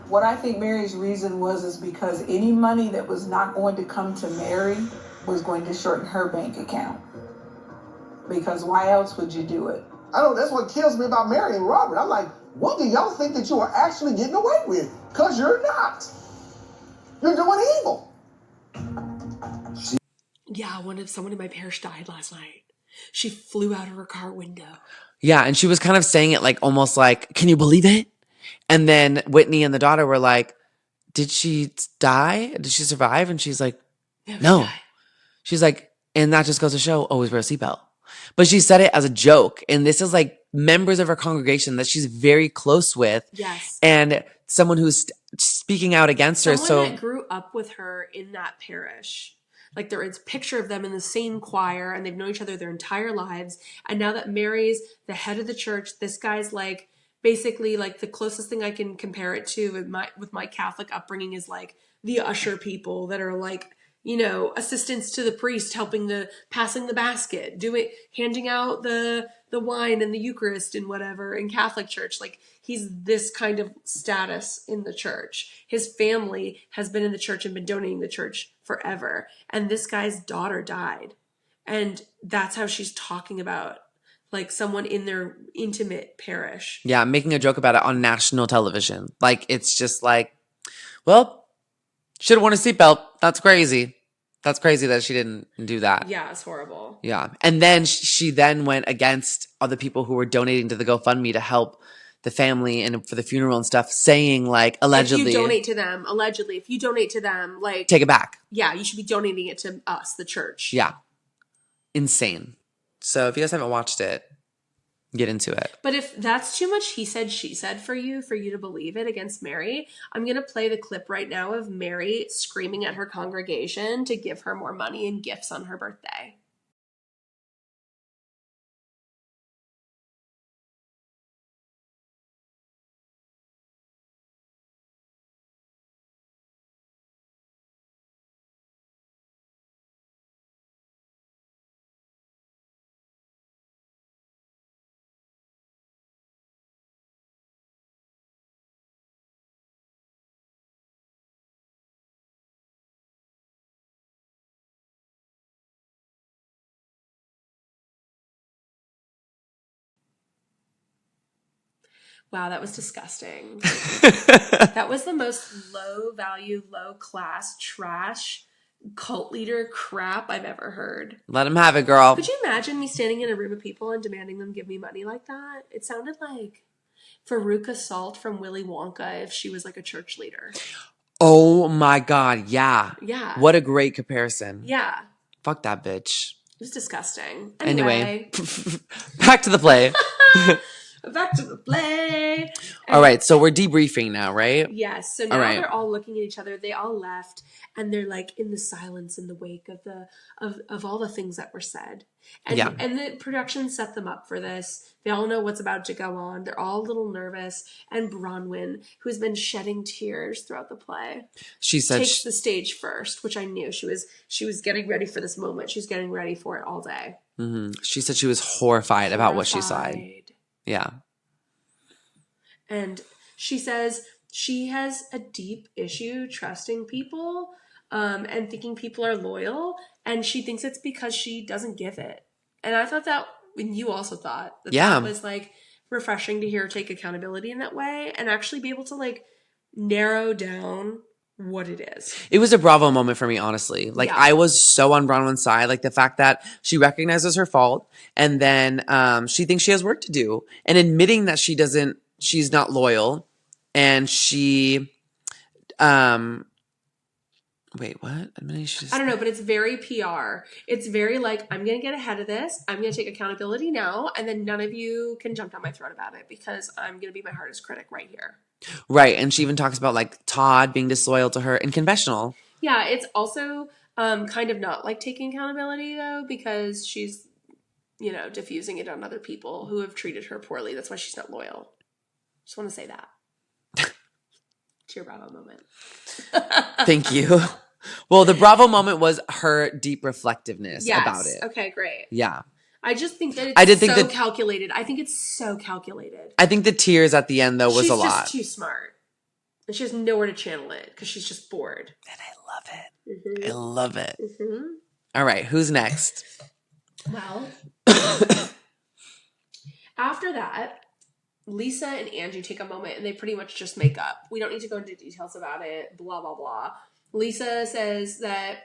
What I think Mary's reason is because any money that was not going to come to Mary was going to shorten her bank account. Because why else would you do it? I know that's what kills me about Mary and Robert. I'm like, what do y'all think that you are actually getting away with? Because you're not. You're doing evil. Yeah, someone in my parish died last night. She flew out of her car window. Yeah, and she was kind of saying it like almost like, can you believe it? And then Whitney and the daughter were like, did she die? Did she survive? And she's like, no. She's like, and that just goes to show, always wear a seatbelt. But she said it as a joke. And this is like members of her congregation that she's very close with. Yes. And someone who's speaking out against her. Someone that grew up with her in that parish. Like there is a picture of them in the same choir and they've known each other their entire lives. And now that Mary's the head of the church, this guy's like, basically like the closest thing I can compare it to with my Catholic upbringing is like the usher people that are like, you know, assistants to the priest, passing the basket, handing out the wine and the Eucharist and whatever in Catholic church. Like he's this kind of status in the church. His family has been in the church and been donating the church forever. And this guy's daughter died. And that's how she's talking about like someone in their intimate parish. Yeah, making a joke about it on national television. Like, it's just like, well, should have worn a seatbelt. That's crazy. That's crazy that she didn't do that. Yeah, it's horrible. Yeah. And then she then went against other people who were donating to the GoFundMe to help the family and for the funeral and stuff, saying like, allegedly. If you donate to them, like. Take it back. Yeah, you should be donating it to us, the church. Yeah. Insane. So if you guys haven't watched it, get into it. But if that's too much he said, she said for you to believe it against Mary, I'm going to play the clip right now of Mary screaming at her congregation to give her more money and gifts on her birthday. Wow, that was disgusting. That was the most low value, low class, trash, cult leader crap I've ever heard. Let him have it, girl. Could you imagine me standing in a room of people and demanding them give me money like that? It sounded like Veruca Salt from Willy Wonka if she was like a church leader. Oh my God, yeah. Yeah. What a great comparison. Yeah. Fuck that bitch. It was disgusting. Anyway, back to the play. Back to the play. All right, so we're debriefing now, right? Yes. So now they're all looking at each other. They all left, and they're like in the silence in the wake of the of all the things that were said. And and the production set them up for this. They all know what's about to go on. They're all a little nervous. And Bronwyn, who's been shedding tears throughout the play, she said takes the stage first, which I knew she was getting ready for this moment. She's getting ready for it all day. Mm-hmm. She said she was horrified about what she saw. Yeah. And she says she has a deep issue trusting people and thinking people are loyal. And she thinks it's because she doesn't give it. And I thought that, and you also thought that was like refreshing to hear her take accountability in that way and actually be able to like narrow down what it is. It was a Bravo moment for me, honestly. Like I was so on Bronwyn's side. Like the fact that she recognizes her fault and then she thinks she has work to do and admitting that she's not loyal and she wait, what? I don't know, but it's very PR. It's very like, I'm going to get ahead of this. I'm going to take accountability now. And then none of you can jump down my throat about it because I'm going to be my hardest critic right here. Right. And she even talks about like Todd being disloyal to her in confessional. Yeah. It's also kind of not like taking accountability though, because she's, diffusing it on other people who have treated her poorly. That's why she's not loyal. Just want to say that. To your Bravo moment. Thank you. Well, the Bravo moment was her deep reflectiveness about it. Okay, great. Yeah. I just think that it's calculated. I think it's so calculated. I think the tears at the end, though, was a lot. She's just too smart. And she has nowhere to channel it because she's just bored. And I love it. Mm-hmm. I love it. Mm-hmm. All right, who's next? Well, after that, Lisa and Angie take a moment and they pretty much just make up. We don't need to go into details about it, blah, blah, blah. Lisa says that,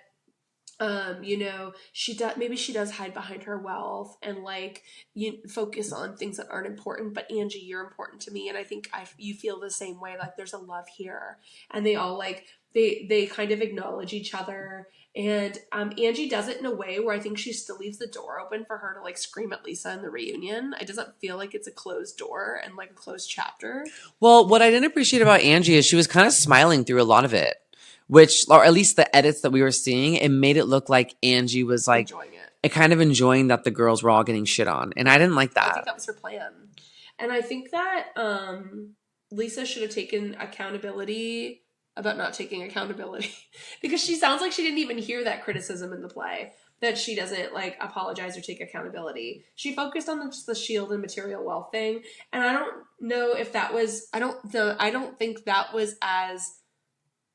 maybe she does hide behind her wealth and like you focus on things that aren't important. But Angie, you're important to me. And I think you feel the same way. Like there's a love here. And they all like, they kind of acknowledge each other. And Angie does it in a way where I think she still leaves the door open for her to like scream at Lisa in the reunion. It doesn't feel like it's a closed door and like a closed chapter. Well, what I didn't appreciate about Angie is she was kind of smiling through a lot of it, or at least the edits that we were seeing, it made it look like Angie was like enjoying it. Kind of enjoying that the girls were all getting shit on. And I didn't like that. I think that was her plan. And I think that Lisa should have taken accountability about not taking accountability because she sounds like she didn't even hear that criticism in the play, that she doesn't like apologize or take accountability. She focused on just the shield and material wealth thing. And I don't know if that was, I don't think that was as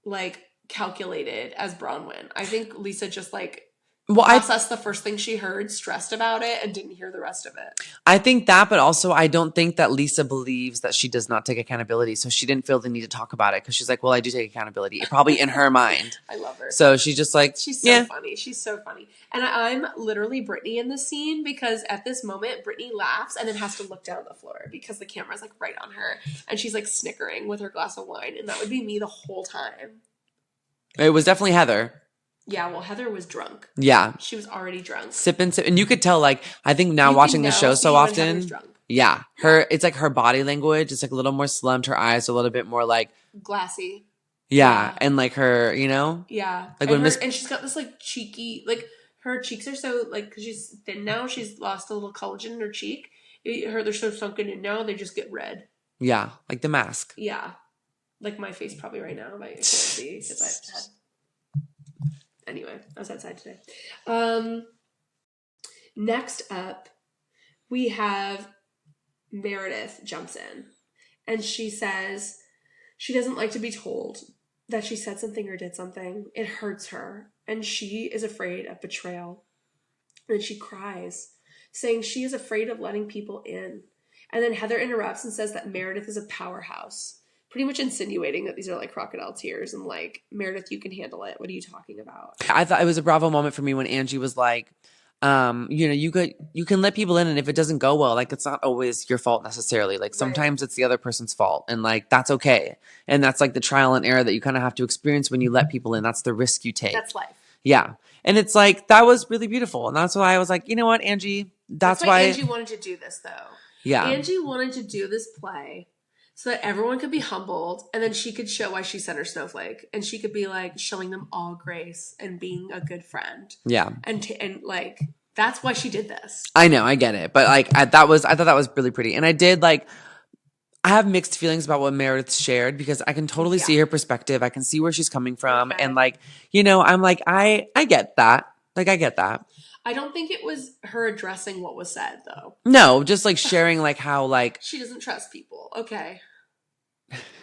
like calculated as Bronwyn. I think Lisa just like processed the first thing she heard, stressed about it, and didn't hear the rest of it. I think that, but also I don't think that Lisa believes that she does not take accountability. So she didn't feel the need to talk about it because she's like, well, I do take accountability. Probably in her mind. I love her. So she's just like, she's so funny. She's so funny. And I'm literally Brittany in this scene because at this moment, Brittany laughs and then has to look down at the floor because the camera's like right on her. And she's like snickering with her glass of wine. And that would be me the whole time. It was definitely Heather. Yeah, well, Heather was drunk. Yeah. She was already drunk. Sipping. And you could tell, like, I think now watching the show so often. Yeah. It's like her body language. It's like a little more slumped. Her eyes are a little bit more like. Glassy. Yeah. And like her, Yeah. Like and she's got this like cheeky, like her cheeks are so like, because she's thin now. She's lost a little collagen in her cheek. They're so sunken in now. They just get red. Yeah. Like the mask. Yeah. Like my face probably right now. I can't see because I've had. Anyway, I was outside today. Next up, we have Meredith jumps in. And she says she doesn't like to be told that she said something or did something. It hurts her. And she is afraid of betrayal. And she cries, saying she is afraid of letting people in. And then Heather interrupts and says that Meredith is a powerhouse, pretty much insinuating that these are like crocodile tears and like, Meredith, you can handle it. What are you talking about? I thought it was a Bravo moment for me when Angie was like, you can let people in, and if it doesn't go well, like, it's not always your fault necessarily. Like, sometimes it's the other person's fault, and like, that's okay. And that's like the trial and error that you kind of have to experience when you let people in. That's the risk you take. That's life. Yeah. And it's like, that was really beautiful. And that's why I was like, you know what, Angie, that's why Angie wanted to do this, though. Yeah. Angie wanted to do this play so that everyone could be humbled, and then she could show why she sent her snowflake, and she could be like showing them all grace and being a good friend. Yeah. And like, that's why she did this. I know, I get it. But like, I thought that was really pretty. And I did like, I have mixed feelings about what Meredith shared, because I can totally see her perspective. I can see where she's coming from. Okay. And like, you know, I'm like, I get that. Like, I get that. I don't think it was her addressing what was said, though. No, just like sharing like how like. She doesn't trust people. Okay.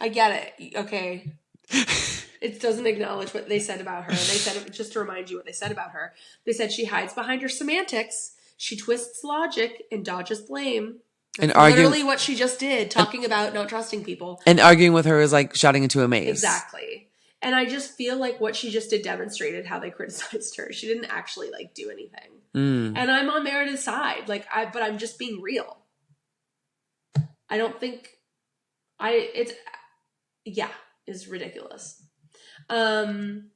I get it. Okay. It doesn't acknowledge what they said about her. They said, just to remind you what they said about her, they said she hides behind her semantics. She twists logic and dodges blame. That's literally what she just did, talking about not trusting people. And arguing with her is like shouting into a maze. Exactly. And I just feel like what she just did demonstrated how they criticized her. She didn't actually like do anything. And I'm on Meredith's side. Like, but I'm just being real. I don't think is ridiculous. And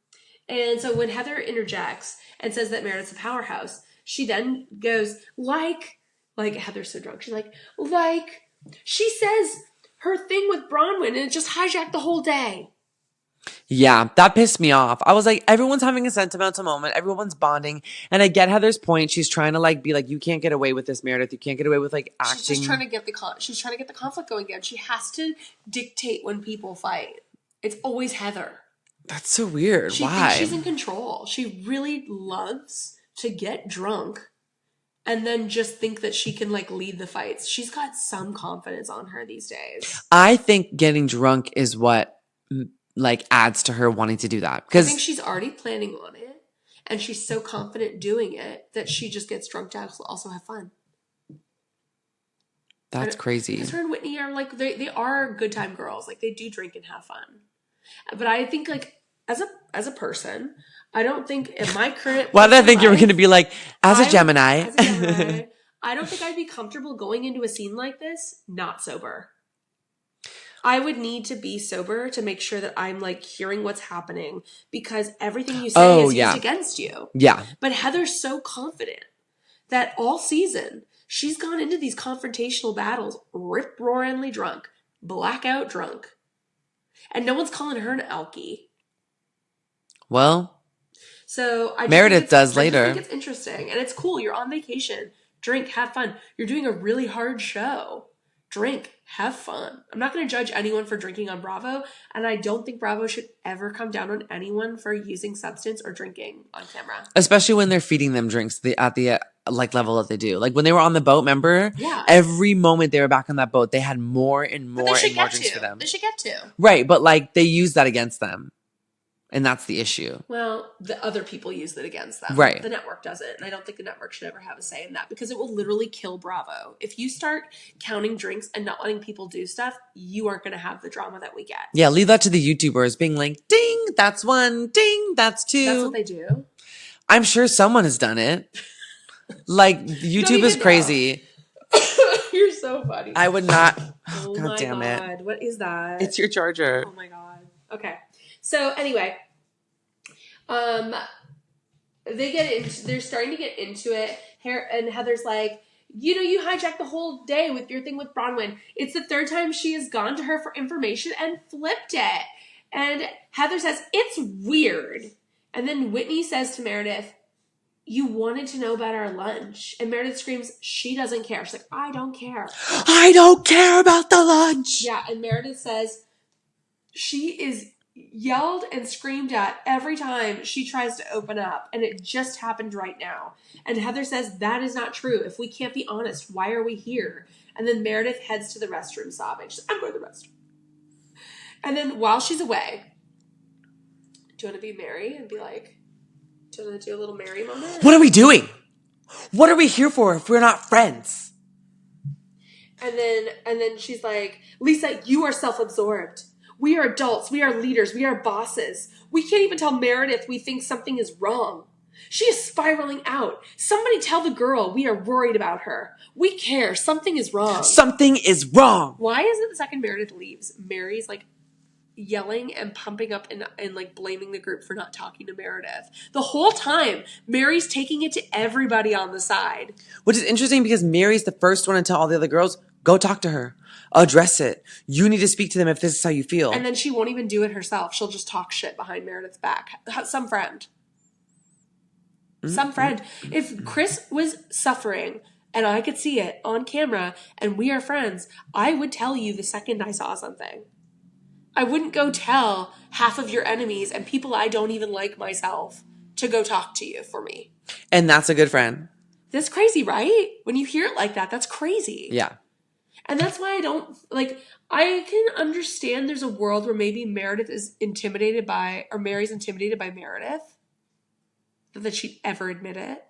so when Heather interjects and says that Meredith's a powerhouse, she then goes like Heather's so drunk. She's like, she says her thing with Bronwyn and it just hijacked the whole day. Yeah, that pissed me off. I was like, everyone's having a sentimental moment. Everyone's bonding. And I get Heather's point. She's trying to like be like, you can't get away with this, Meredith. You can't get away with like acting. She's just trying to get the conflict going again. She has to dictate when people fight. It's always Heather. That's so weird. She Why? thinks she's in control. She really loves to get drunk and then just think that she can like lead the fights. She's got some confidence on her these days. I think getting drunk is what like adds to her wanting to do that. I think she's already planning on it, and she's so confident doing it that she just gets drunk to also have fun. That's crazy. Because her and Whitney are like, they are good time girls. Like, they do drink and have fun. But I think like as a person, I don't think in my current Why did I think you were going to be like, as a Gemini, I don't think I'd be comfortable going into a scene like this not sober. I would need to be sober to make sure that I'm like hearing what's happening, because everything you say is used against you. Yeah. But Heather's so confident that all season she's gone into these confrontational battles rip-roaringly drunk, blackout drunk. And no one's calling her an alkie. Well, so Meredith does later. I think it's interesting. And it's cool. You're on vacation. Drink, have fun. You're doing a really hard show. Drink, have fun. I'm not going to judge anyone for drinking on Bravo, and I don't think Bravo should ever come down on anyone for using substance or drinking on camera. Especially when they're feeding them drinks at the like level that they do. Like when they were on the boat, remember? Yeah. Every moment they were back on that boat, they had more and more and more drinks for them. They should get to. Right, but like they use that against them. And that's the issue. Well, the other people use it against them. Right. The network doesn't. And I don't think the network should ever have a say in that, because it will literally kill Bravo. If you start counting drinks and not letting people do stuff, you aren't going to have the drama that we get. Yeah, leave that to the YouTubers being like, ding, that's one, ding, that's two. That's what they do. I'm sure someone has done it. Like, YouTube is crazy. You're so funny. I would not. Oh, God damn it. What is that? It's your charger. Oh my God. Okay. So anyway, they're starting to get into it. And Heather's like, you hijacked the whole day with your thing with Bronwyn. It's the third time she has gone to her for information and flipped it. And Heather says, it's weird. And then Whitney says to Meredith, you wanted to know about our lunch. And Meredith screams, she doesn't care. She's like, I don't care. I don't care about the lunch. Yeah. And Meredith says she is yelled and screamed at every time she tries to open up, and it just happened right now. And Heather says that is not true. If we can't be honest, why are we here? And then Meredith heads to the restroom sobbing. She's like, I'm going to the restroom. And then while she's away, do you want to be Mary and be like, do you want to do a little Mary moment? What are we doing? What are we here for if we're not friends? And then she's like, Lisa, you are self-absorbed. We are adults. We are leaders. We are bosses. We can't even tell Meredith we think something is wrong. She is spiraling out. Somebody tell the girl we are worried about her. We care. Something is wrong. Something is wrong. Why is it the second Meredith leaves, Mary's like yelling and pumping up and like blaming the group for not talking to Meredith? The whole time, Mary's taking it to everybody on the side. Which is interesting because Mary's the first one to tell all the other girls, go talk to her. Address it. You need to speak to them if this is how you feel. And then she won't even do it herself. She'll just talk shit behind Meredith's back. Some friend. Some friend. If Chris was suffering and I could see it on camera and we are friends, I would tell you the second I saw something. I wouldn't go tell half of your enemies and people I don't even like myself to go talk to you for me. And that's a good friend. That's crazy, right? When you hear it like that, that's crazy. Yeah. And that's why I don't, like, I can understand there's a world where maybe Meredith is intimidated by, or Mary's intimidated by Meredith. Not that she'd ever admit it.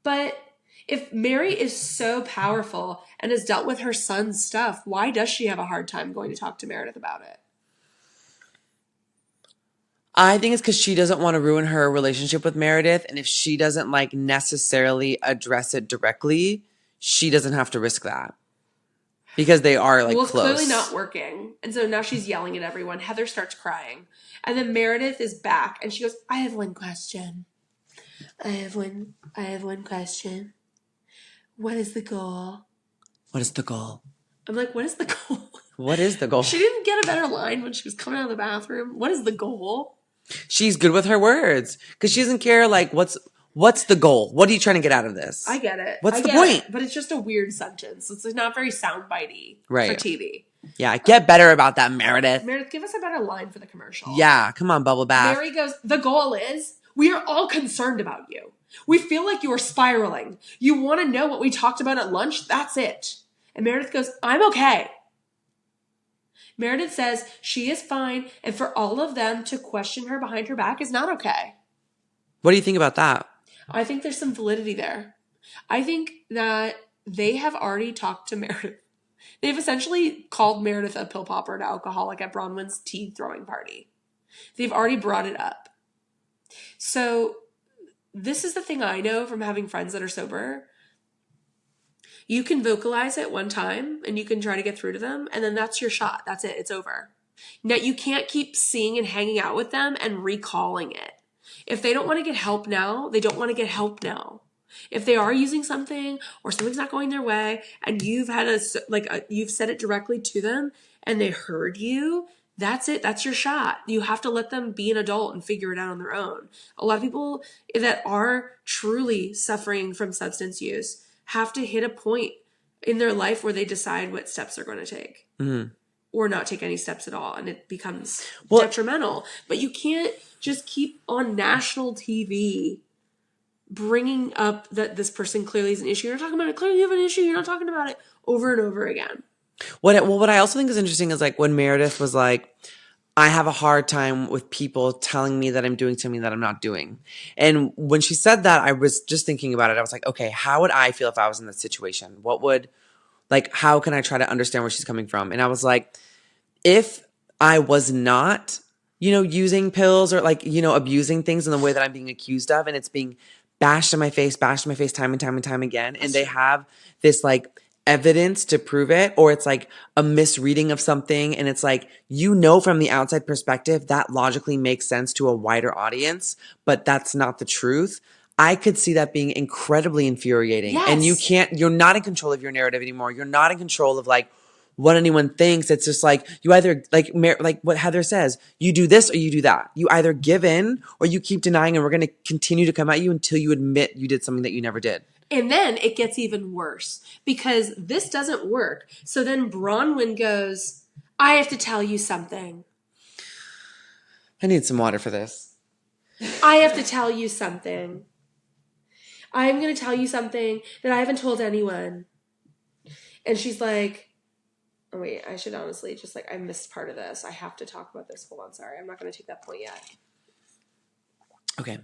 But if Mary is so powerful and has dealt with her son's stuff, why does she have a hard time going to talk to Meredith about it? I think it's because she doesn't want to ruin her relationship with Meredith. And if she doesn't like necessarily address it directly, she doesn't have to risk that. Because they are like close. Well, it's clearly not working. And so now she's yelling at everyone. Heather starts crying. And then Meredith is back and she goes, I have one question. I have one question. What is the goal? What is the goal? I'm like, what is the goal? What is the goal? She didn't get a better line when she was coming out of the bathroom. What is the goal? She's good with her words. Because she doesn't care like what's the goal? What are you trying to get out of this? I get it. What's the point? But it's just a weird sentence. It's not very soundbitey for TV. Yeah, get better about that, Meredith. Meredith, give us a better line for the commercial. Yeah, come on, bubble bath. Mary goes, the goal is, we are all concerned about you. We feel like you are spiraling. You want to know what we talked about at lunch? That's it. And Meredith goes, I'm okay. Meredith says she is fine, and for all of them to question her behind her back is not okay. What do you think about that? I think there's some validity there. I think that they have already talked to Meredith. They've essentially called Meredith a pill popper and alcoholic at Bronwyn's tea throwing party. They've already brought it up. So this is the thing I know from having friends that are sober. You can vocalize it one time and you can try to get through to them, and then that's your shot. That's it. It's over. Now, you can't keep seeing and hanging out with them and recalling it. If they don't want to get help now, they don't want to get help now. If they are using something or something's not going their way and you've had you've said it directly to them and they heard you, that's it. That's your shot. You have to let them be an adult and figure it out on their own. A lot of people that are truly suffering from substance use have to hit a point in their life where they decide what steps they're going to take. Mm-hmm. Or not take any steps at all, and it becomes detrimental. But you can't just keep on national TV bringing up that this person clearly is an issue. You're not talking about it. Clearly you have an issue. You're not talking about it over and over again. What I also think is interesting is like when Meredith was like, I have a hard time with people telling me that I'm doing something that I'm not doing. And when she said that, I was just thinking about it. I was like, okay, how would I feel if I was in that situation? How can I try to understand where she's coming from? And I was like, if I was not, using pills or abusing things in the way that I'm being accused of, and it's being bashed in my face time and time and time again, and they have this evidence to prove it, or it's a misreading of something, and it's from the outside perspective, that logically makes sense to a wider audience, but that's not the truth. I could see that being incredibly infuriating. Yes. And you're not in control of your narrative anymore. You're not in control of what anyone thinks. It's just you either what Heather says, you do this or you do that. You either give in or you keep denying, and we're going to continue to come at you until you admit you did something that you never did. And then it gets even worse because this doesn't work. So then Bronwyn goes, I have to tell you something. I need some water for this. I have to tell you something. I'm going to tell you something that I haven't told anyone. And she's like, oh wait, I should honestly just I missed part of this. I have to talk about this. Hold on, sorry. I'm not going to take that point yet. Okay.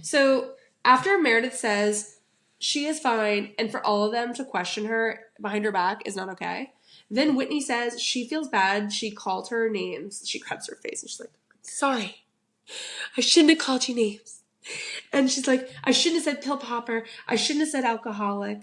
So after Meredith says she is fine. And for all of them to question her behind her back is not okay. Then Whitney says she feels bad. She called her names. She grabs her face and she's like, sorry. I shouldn't have called you names. And she's like, I shouldn't have said pill popper. I shouldn't have said alcoholic.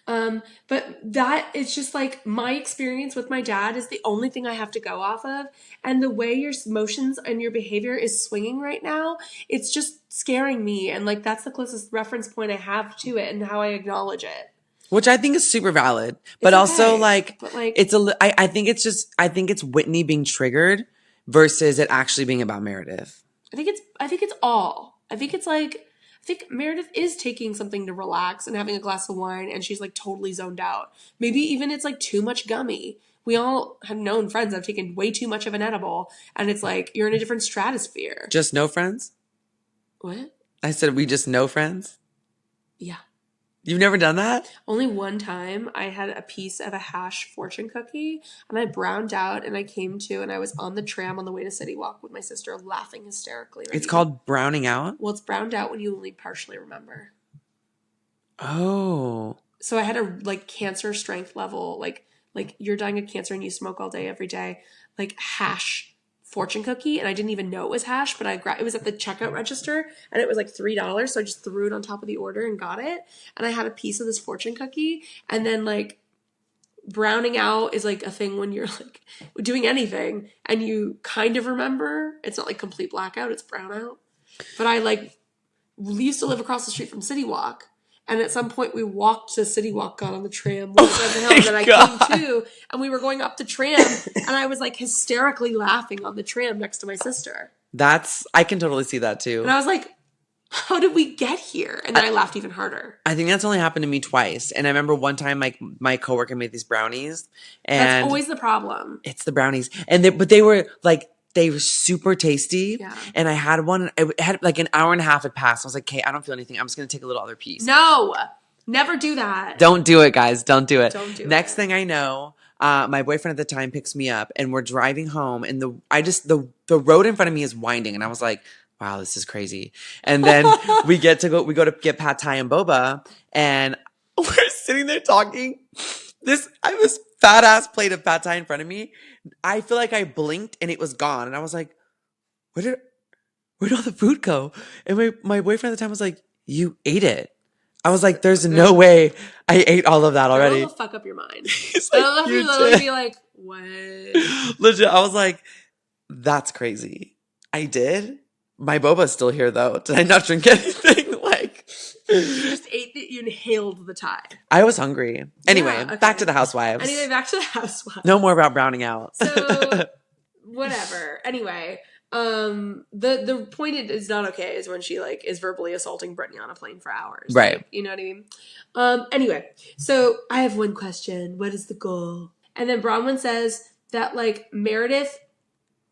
But that is just like my experience with my dad is the only thing I have to go off of. And the way your emotions and your behavior is swinging right now, it's just scaring me. And like, that's the closest reference point I have to it and how I acknowledge it. Which I think is super valid, but It's also okay, like, but, like, it's I think it's Whitney being triggered versus it actually being about Meredith. I think it's all. I think Meredith is taking something to relax and having a glass of wine and she's like totally zoned out. Maybe even it's like too much gummy. We all have known friends that have taken way too much of an edible and it's like you're in a different stratosphere. Just no friends? What? I said we just no friends? Yeah. You've never done that? Only one time I had a piece of a hash fortune cookie and I browned out and I came to and I was on the tram on the way to City Walk with my sister laughing hysterically. It's called browning out? Well, it's browned out when you only partially remember. Oh. So I had a like cancer strength level, like you're dying of cancer and you smoke all day every day, like hash fortune cookie, and I didn't even know it was hash, but it was at the checkout register and it was like $3, so I just threw it on top of the order and got it, and I had a piece of this fortune cookie. And then like browning out is like a thing when you're like doing anything and you kind of remember. It's not like complete blackout, it's brown out. But I like used to live across the street from City Walk. And at some point we walked to City Walk, got on the tram, went down the hill, and then I came to, and we were going up the tram, and I was like hysterically laughing on the tram next to my sister. I can totally see that too. And I was like, how did we get here? And then I laughed even harder. I think that's only happened to me twice. And I remember one time my coworker made these brownies. And that's always the problem. It's the brownies. But they were like, they were super tasty. Yeah. And I had one, it had like an hour and a half had passed. I was like, okay, I don't feel anything. I'm just going to take a little other piece. No, never do that. Don't do it, guys. Don't do it. Don't do it. Next thing I know, my boyfriend at the time picks me up and we're driving home and the road in front of me is winding. And I was like, wow, this is crazy. And then we go to get pad thai and boba and we're sitting there talking. I have this fat ass plate of pad thai in front of me. I feel like I blinked and it was gone. And I was like, where'd all the food go? And my boyfriend at the time was like, you ate it. I was like, there's no way I ate all of that already. It'll fuck up your mind. He's like, I'll you literally did. be like, what? Legit, I was like, that's crazy. I did. My boba's still here though. Did I not drink anything? Like, you just ate it. You inhaled the Thai. I was hungry. Anyway, Yeah, okay. back to the Housewives. Anyway, back to the Housewives. No more about browning out. So, whatever. Anyway, the point is not okay is when she like is verbally assaulting Brittany on a plane for hours. Right. Like, you know what I mean? Anyway, so I have one question. What is the goal? And then Bronwyn says that like Meredith,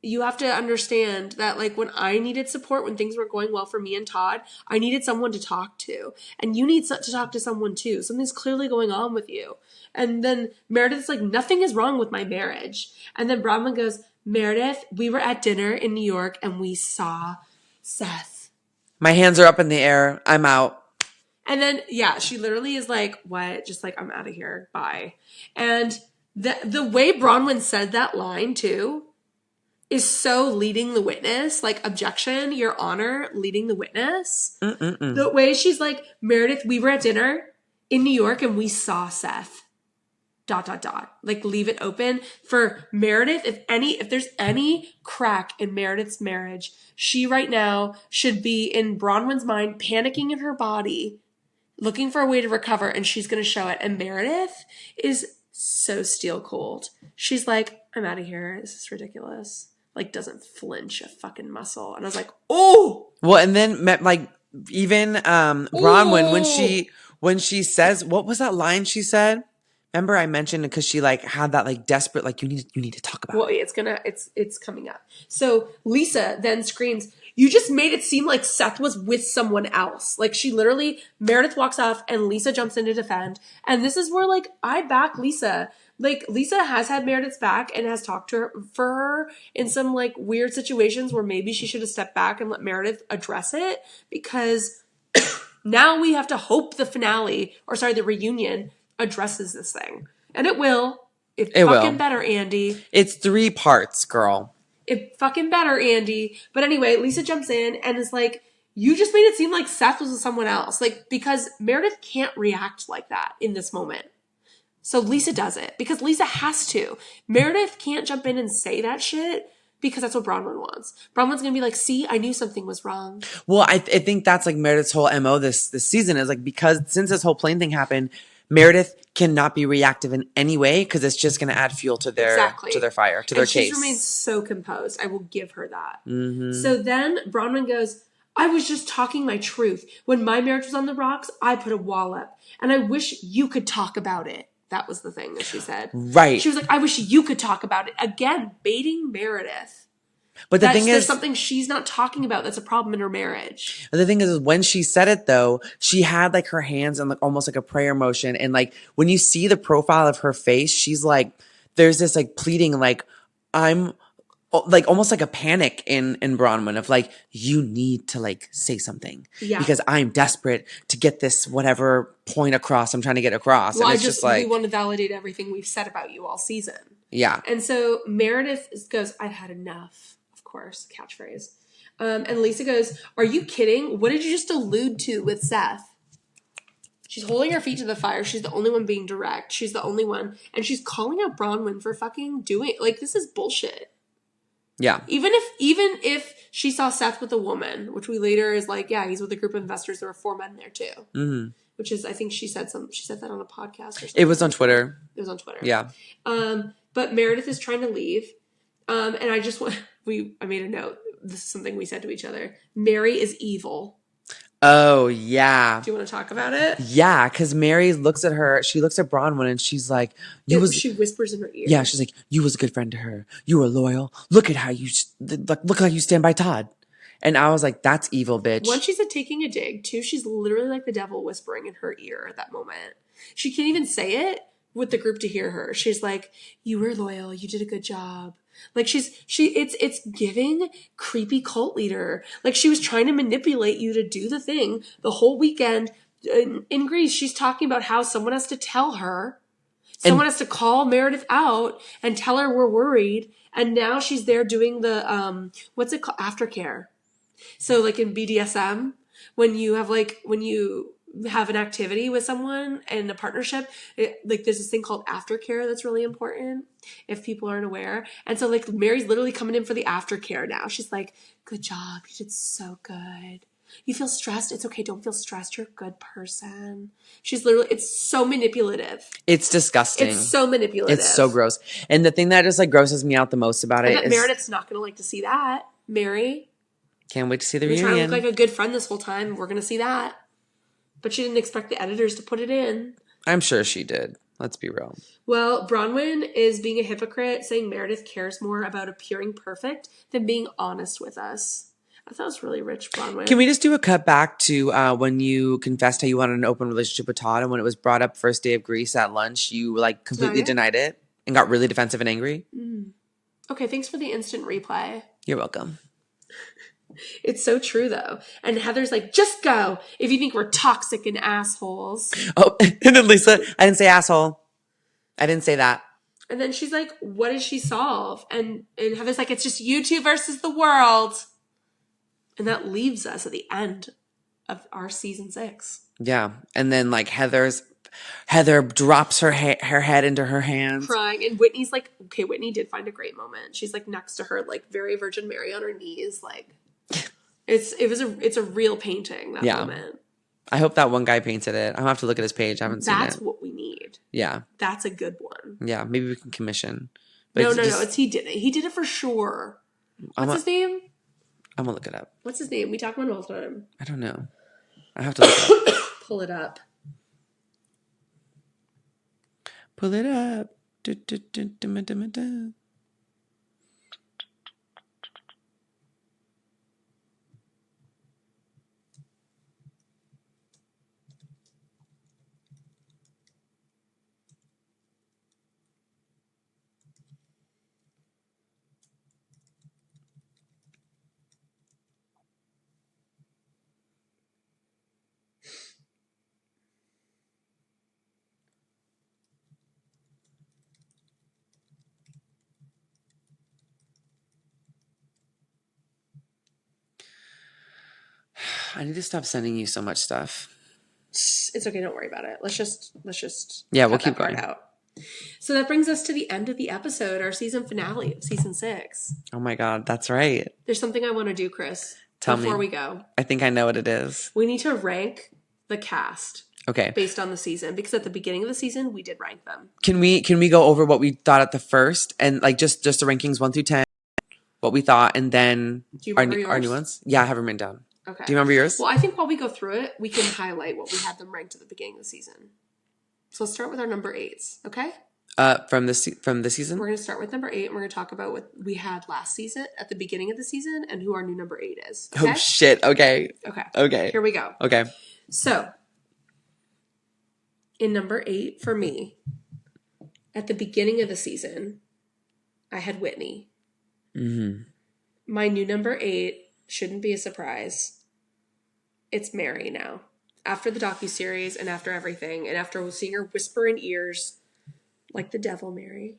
you have to understand that like when I needed support, when things were going well for me and Todd, I needed someone to talk to. And you need to talk to someone too. Something's clearly going on with you. And then Meredith's like, nothing is wrong with my marriage. And then Bronwyn goes, Meredith, we were at dinner in New York and we saw Seth. My hands are up in the air. I'm out. And then, yeah, she literally is like, what? Just like, I'm out of here. Bye. And the way Bronwyn said that line too, is so leading the witness, like objection, your honor, leading the witness. The way she's like, Meredith, we were at dinner in New York and we saw Seth. ... Like leave it open for Meredith. If there's any crack in Meredith's marriage, she right now should be in Bronwyn's mind, panicking in her body, looking for a way to recover, and she's going to show it. And Meredith is so steel cold. She's like, I'm out of here. This is ridiculous. Like doesn't flinch a fucking muscle. And I was like, oh. Well, and then like even Bronwyn when she says, what was that line she said? Remember I mentioned because she like had that like desperate like you need to talk about. Well, it's coming up. So Lisa then screams, "You just made it seem like Seth was with someone else." Like she literally, Meredith walks off and Lisa jumps in to defend. And this is where like I back Lisa. Like Lisa has had Meredith's back and has talked to her for her in some like weird situations where maybe she should have stepped back and let Meredith address it, because Now we have to hope the finale, the reunion addresses this thing. And it will. It fucking better, Andy. It's 3 parts, girl. It fucking better, Andy. But anyway, Lisa jumps in and is like, you just made it seem like Seth was with someone else. Like, because Meredith can't react like that in this moment. So Lisa does it because Lisa has to. Meredith can't jump in and say that shit because that's what Bronwyn wants. Bronwyn's going to be like, see, I knew something was wrong. Well, I think that's like Meredith's whole MO this season is like, because since this whole plane thing happened, Meredith cannot be reactive in any way because it's just going to add fuel to their fire, to their case. She remains so composed. I will give her that. Mm-hmm. So then Bronwyn goes, I was just talking my truth. When my marriage was on the rocks, I put a wall up. And I wish you could talk about it. That was the thing that she said. Right. She was like, I wish you could talk about it. Again, baiting Meredith. But the thing is, there's something she's not talking about that's a problem in her marriage. The thing is, when she said it though, she had like her hands in like almost like a prayer motion. And like when you see the profile of her face, she's like, there's this like pleading, like, I'm like almost like a panic in Bronwyn of like, you need to like say something because I'm desperate to get this whatever point across I'm trying to get across. Well, and it's just like, we want to validate everything we've said about you all season. Yeah. And so Meredith goes, I've had enough, of course, catchphrase. And Lisa goes, are you kidding? What did you just allude to with Seth? She's holding her feet to the fire. She's the only one being direct. She's the only one. And she's calling out Bronwyn for fucking doing, like, this is bullshit. Yeah. Even if she saw Seth with a woman, which we later is like, yeah, he's with a group of investors. There were 4 men there too. Mm-hmm. Which is, I think she said that on a podcast or something. It was on Twitter. It was on Twitter. Yeah. But Meredith is trying to leave. And I just want, I made a note. This is something we said to each other. Mary is evil. Oh, yeah. Do you want to talk about it? Yeah, because Mary looks at her. She looks at Bronwyn and she's like, she whispers in her ear. Yeah, she's like, you was a good friend to her. You were loyal. Look at how look how you stand by Todd. And I was like, that's evil, bitch. One, she's taking a dig. 2, she's literally like the devil whispering in her ear at that moment. She can't even say it with the group to hear her. She's like, you were loyal. You did a good job. Like it's giving creepy cult leader. Like she was trying to manipulate you to do the thing the whole weekend in Greece. She's talking about how someone has to tell her, someone has to call Meredith out and tell her we're worried. And now she's there doing the, what's it called? Aftercare. So like in BDSM, when you have an activity with someone in a partnership, like there's this thing called aftercare that's really important if people aren't aware. And so like Mary's literally coming in for the aftercare now. She's like, good job. You did so good. You feel stressed? It's okay. Don't feel stressed. You're a good person. She's literally, it's so manipulative. It's disgusting. It's so manipulative. It's so gross. And the thing that just like grosses me out the most about it is Meredith's not going to like to see that. Mary. Can't wait to see the You're reunion. trying to look like a good friend this whole time. We're going to see that. But she didn't expect the editors to put it in. I'm sure she did. Let's be real. Well, Bronwyn is being a hypocrite, saying Meredith cares more about appearing perfect than being honest with us. I thought it was really rich, Bronwyn. Can we just do a cut back to when you confessed how you wanted an open relationship with Todd, and when it was brought up first day of Greece at lunch, you like completely denied it and got really defensive and angry? Okay, thanks for the instant replay. You're welcome. It's so true, though. And Heather's like, just go if you think we're toxic and assholes. Oh, and then Lisa, I didn't say asshole. I didn't say that. And then she's like, what does she solve? And Heather's like, it's just you two versus the world. And that leaves us at the end of our season 6. Yeah. And then like Heather drops her head into her hands. Crying. And Whitney's like, okay, Whitney did find a great moment. She's like next to her, like very Virgin Mary on her knees, like. It's a real painting, that moment. I hope that one guy painted it. I'll have to look at his page. I haven't seen it. That's what we need. Yeah. That's a good one. Yeah, maybe we can commission. But No, he did it. He did it for sure. What's his name? I'm going to look it up. What's his name? We talk about him all the time. I don't know. I have to look it up. Pull it up. Pull it up. Du-du-du-du-du-du-du. I need to stop sending you so much stuff. It's okay. Don't worry about it. Let's just Yeah, we'll cut keep that part going. out. So that brings us to the end of the episode, our season finale of season 6. Oh my God, that's right. There's something I want to do, Chris. Tell me. Before we go. I think I know what it is. We need to rank the cast. Okay. Based on the season, because at the beginning of the season we did rank them. Can we go over what we thought at the first and like just the rankings 1 through 10, what we thought, and then Do you remember our new ones? Yeah, I have them written down. Okay. Do you remember yours? Well, I think while we go through it, we can highlight what we had them ranked at the beginning of the season. So let's start with our number 8s, okay? From this season? We're going to start with number 8, and we're going to talk about what we had last season at the beginning of the season and who our new number 8 is. Okay? Oh shit. Okay. Okay. Here we go. Okay. So, in number 8 for me, at the beginning of the season, I had Whitney. Mm-hmm. My new number 8 shouldn't be a surprise. It's Mary now. After the docuseries and after everything, and after seeing her whisper in ears like the devil, Mary,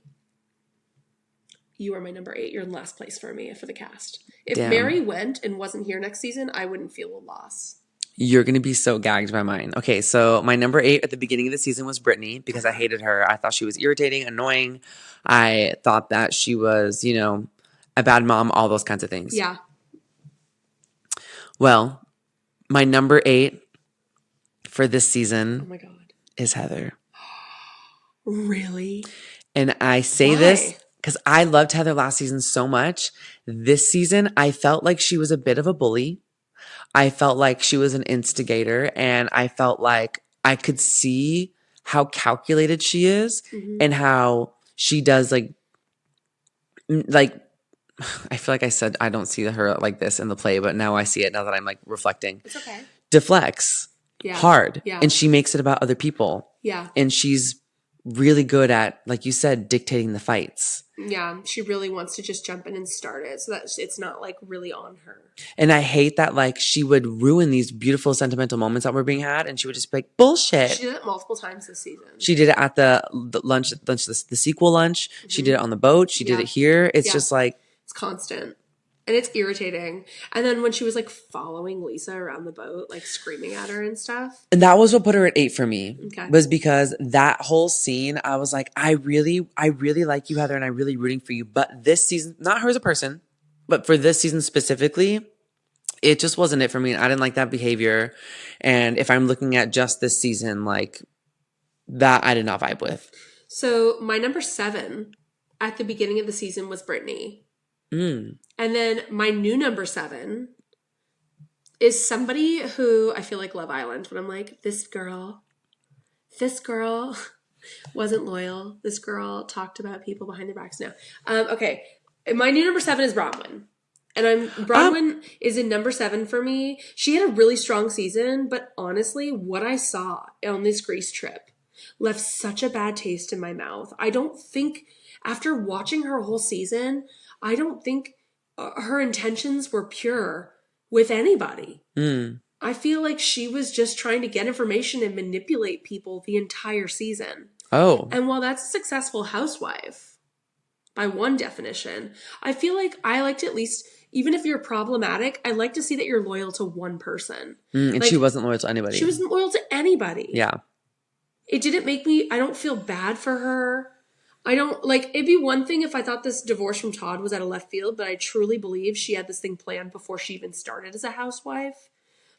you are my number 8. You're in last place for me for the cast. If Mary went and wasn't here next season, I wouldn't feel a loss. You're going to be so gagged by mine. Okay, so my number 8 at the beginning of the season was Brittany because I hated her. I thought she was irritating, annoying. I thought that she was, a bad mom, all those kinds of things. Yeah. Well, my number 8 for this season oh my God. is Heather. Really? And I say this because I loved Heather last season so much. This season, I felt like she was a bit of a bully. I felt like she was an instigator, and I felt like I could see how calculated she is and how she does like I feel like I said I don't see her like this in the play, but now I see it now that I'm like reflecting. It's okay. Deflects hard. Yeah. And she makes it about other people. Yeah. And she's really good at, like you said, dictating the fights. Yeah, she really wants to just jump in and start it so that it's not like really on her. And I hate that like she would ruin these beautiful sentimental moments that were being had, and she would just be like, bullshit. She did it multiple times this season. She did it at the lunch, the sequel lunch. Mm-hmm. She did it on the boat. She did it here. It's just like. It's constant. And it's irritating. And then when she was like following Lisa around the boat, like screaming at her and stuff. And that was what put her at 8 for me. Okay. Was because that whole scene, I was like, I really like you, Heather, and I'm really rooting for you. But this season, not her as a person, but for this season specifically, it just wasn't it for me. I didn't like that behavior. And if I'm looking at just this season, like that I did not vibe with. So my number 7 at the beginning of the season was Brittany. And then my new number 7 is somebody who I feel like Love Island, but I'm like, this girl wasn't loyal. This girl talked about people behind their backs. No. Okay. My new number 7 is Bronwyn. And Bronwyn is in number 7 for me. She had a really strong season, but honestly, what I saw on this Greece trip left such a bad taste in my mouth. I don't think, after watching her whole season, I don't think her intentions were pure with anybody. I feel like she was just trying to get information and manipulate people the entire season. Oh. And while that's a successful housewife, by one definition, I feel like I like to at least, even if you're problematic, I like to see that you're loyal to one person. And like, she wasn't loyal to anybody. She wasn't loyal to anybody. Yeah. It didn't make me, I don't feel bad for her. I don't, like, it'd be one thing if I thought this divorce from Todd was out of left field, but I truly believe she had this thing planned before she even started as a housewife.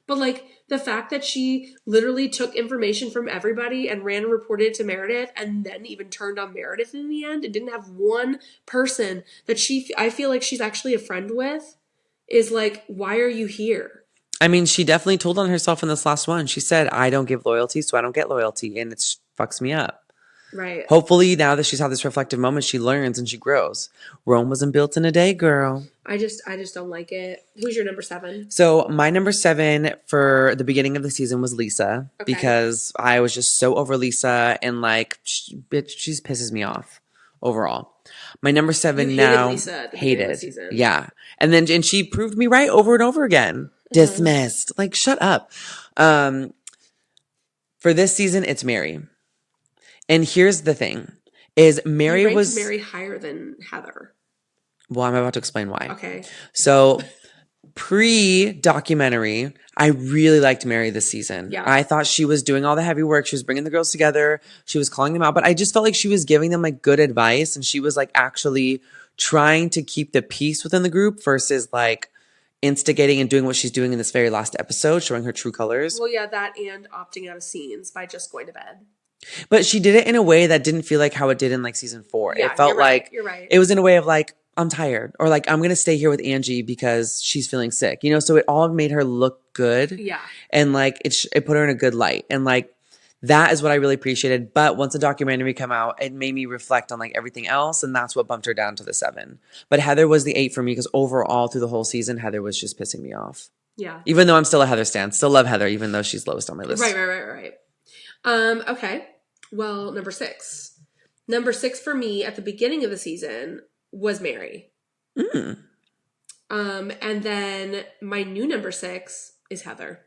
But, like, the fact that she literally took information from everybody and ran and reported it to Meredith and then even turned on Meredith in the end and didn't have one person that I feel like she's actually a friend with is like, why are you here? I mean, she definitely told on herself in this last one. She said, I don't give loyalty, so I don't get loyalty. And it fucks me up. Right. Hopefully, now that she's had this reflective moment, she learns and she grows. Rome wasn't built in a day, girl. I just don't like it. Who's your number 7? So my number 7 for the beginning of the season was Lisa, because I was just so over Lisa, and like, she just pisses me off overall. My number 7 you now Lisa at the hated. Of the season. Yeah. And she proved me right over and over again. Dismissed. Like, shut up. For this season, it's Mary. And here's the thing, is Mary was Mary higher than Heather. Well, I'm about to explain why. Okay. So Pre-documentary, I really liked Mary this season. Yeah. I thought she was doing all the heavy work. She was bringing the girls together. She was calling them out. But I just felt like she was giving them like good advice. And she was like actually trying to keep the peace within the group versus like instigating and doing what she's doing in this very last episode, showing her true colors. Well, yeah, that and opting out of scenes by just going to bed. But she did it in a way that didn't feel like how it did in like season 4. Yeah, It felt you're right, like you're right. it was in a way of like, I'm tired, or like, I'm going to stay here with Angie because she's feeling sick, you know? So it all made her look good. Yeah. And like, it put her in a good light. And like, that is what I really appreciated. But once the documentary came out, it made me reflect on like everything else. And that's what bumped her down to the 7. But Heather was the 8 for me because overall through the whole season, Heather was just pissing me off. Yeah. Even though I'm still a Heather stan. Still love Heather, even though she's lowest on my list. Right. Okay. Well, number 6. Number 6 for me at the beginning of the season was Mary. Mm. And then my new number 6 is Heather.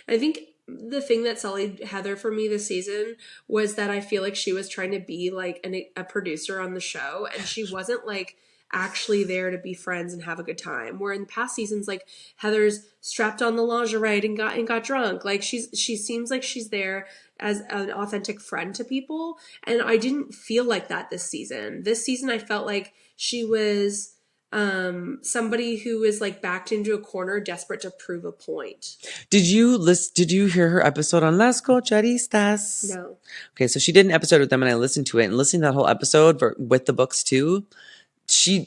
And I think the thing that sullied Heather for me this season was that I feel like she was trying to be like a producer on the show, and she wasn't like actually there to be friends and have a good time. Where in the past seasons, like Heather's strapped on the lingerie and got drunk. Like she seems like she's there as an authentic friend to people, and I didn't feel like that this season. This season, I felt like she was somebody who is like backed into a corner, desperate to prove a point. Did you hear her episode on Las Cocharistas? No. Okay, so she did an episode with them and I listened to it, and listening to that whole episode with the books too,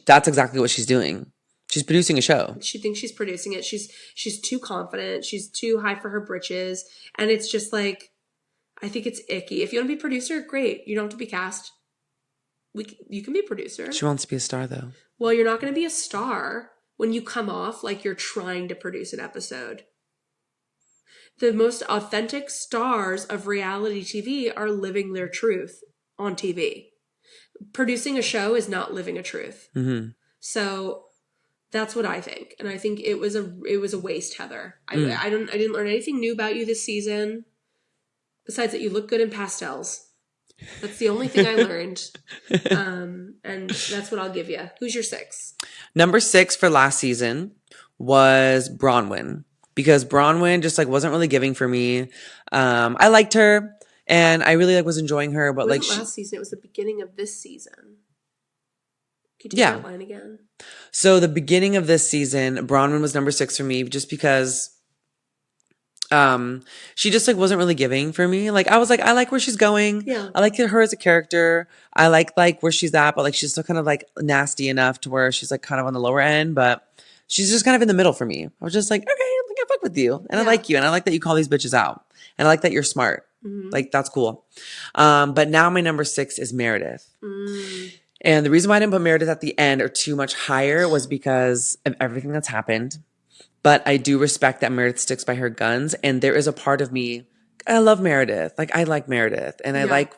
that's exactly what she's doing. She's producing a show. She thinks she's producing it. She's too confident. She's too high for her britches. And it's just like, I think it's icky. If you want to be a producer, great. You don't have to be cast. You can be a producer. She wants to be a star though. Well, you're not going to be a star when you come off like you're trying to produce an episode. The most authentic stars of reality TV are living their truth on TV. Producing a show is not living a truth. Mm-hmm. So that's what I think. And I think it was a waste, Heather. I didn't learn anything new about you this season. Besides that you look good in pastels. That's the only thing I learned. And that's what I'll give you. Who's your 6? Number 6 for last season was Bronwyn, because Bronwyn just like wasn't really giving for me. I liked her and I really was enjoying her, but it like wasn't last season, it was the beginning of this season. Can you take that line again? So the beginning of this season, Bronwyn was number 6 for me just because she just like wasn't really giving for me. Like I was like, I like where she's going. Yeah. I like her as a character. I like where she's at, but like she's still kind of like nasty enough to where she's like kind of on the lower end, but she's just kind of in the middle for me. I was just like, okay, I fuck with you. And I like you. And I like that you call these bitches out. And I like that you're smart. Mm-hmm. Like that's cool. But now my number 6 is Meredith. And the reason why I didn't put Meredith at the end or too much higher was because of everything that's happened. But I do respect that Meredith sticks by her guns. And there is a part of me, I love Meredith. Like, I like Meredith. And I like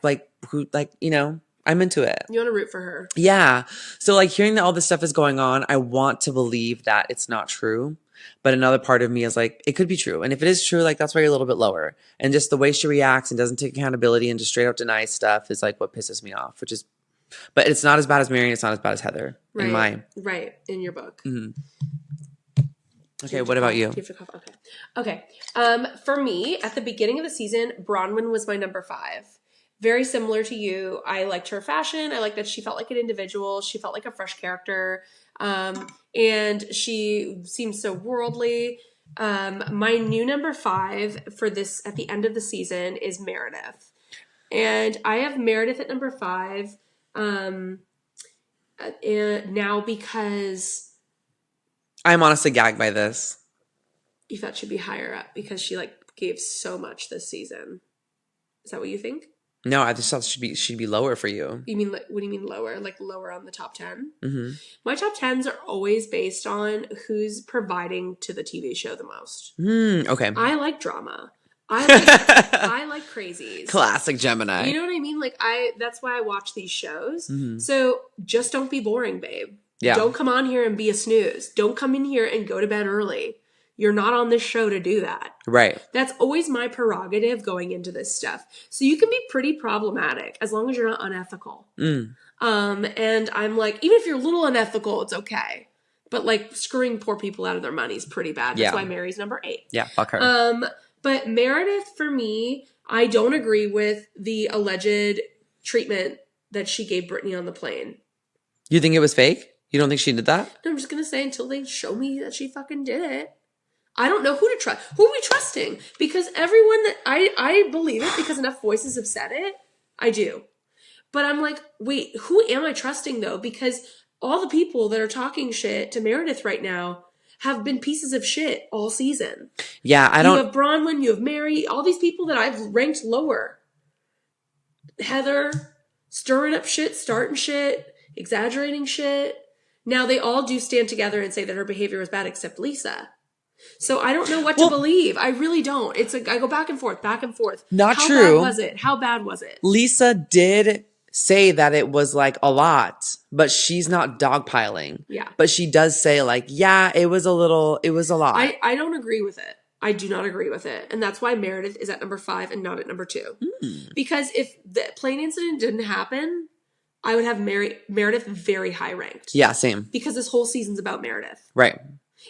who, like, you know, I'm into it. You want to root for her. Yeah. So, like, hearing that all this stuff is going on, I want to believe that it's not true. But another part of me is like, it could be true. And if it is true, like, that's why you're a little bit lower. And just the way she reacts and doesn't take accountability and just straight up denies stuff is, like, what pisses me off, which is, but it's not as bad as Mary and it's not as bad as Heather in my. Right. In your book. Mm-hmm. Okay, what about you? Okay. For me, at the beginning of the season, Bronwyn was my number 5. Very similar to you. I liked her fashion. I liked that she felt like an individual. She felt like a fresh character. And she seemed so worldly. My new number 5 for this at the end of the season is Meredith. And I have Meredith at number 5 and now because I'm honestly gagged by this. You thought she'd be higher up because she like gave so much this season. Is that what you think? No, I just thought she'd be lower for you. You mean, like, what do you mean lower? Like lower on the top 10? Mm-hmm. My top 10s are always based on who's providing to the TV show the most. Okay. I like drama. I like crazies. Classic Gemini. You know what I mean? Like that's why I watch these shows. Mm-hmm. So just don't be boring, babe. Yeah. Don't come on here and be a snooze. Don't come in here and go to bed early. You're not on this show to do that. Right. That's always my prerogative going into this stuff. So you can be pretty problematic as long as you're not unethical. And I'm like, even if you're a little unethical, it's okay. But like screwing poor people out of their money is pretty bad. That's why Mary's number 8. Yeah, fuck her. But Meredith, for me, I don't agree with the alleged treatment that she gave Brittany on the plane. You think it was fake? You don't think she did that? No, I'm just going to say until they show me that she fucking did it. I don't know who to trust. Who are we trusting? Because everyone that I believe it because enough voices have said it. I do. But I'm like, wait, who am I trusting though? Because all the people that are talking shit to Meredith right now have been pieces of shit all season. Yeah, I don't... You have Bronwyn, you have Mary, all these people that I've ranked lower. Heather, stirring up shit, starting shit, exaggerating shit. Now they all do stand together and say that her behavior was bad except Lisa. So I don't know what to believe. I really don't. It's like I go back and forth, back and forth. Not How true. Bad was it? How bad was it? Lisa did say that it was like a lot, but she's not dogpiling. Yeah. But she does say like, yeah, it was a lot. I don't agree with it. I do not agree with it. And that's why Meredith is at number 5 and not at number 2. Because if the plane incident didn't happen, I would have Meredith very high ranked. Yeah, same. Because this whole season's about Meredith. Right.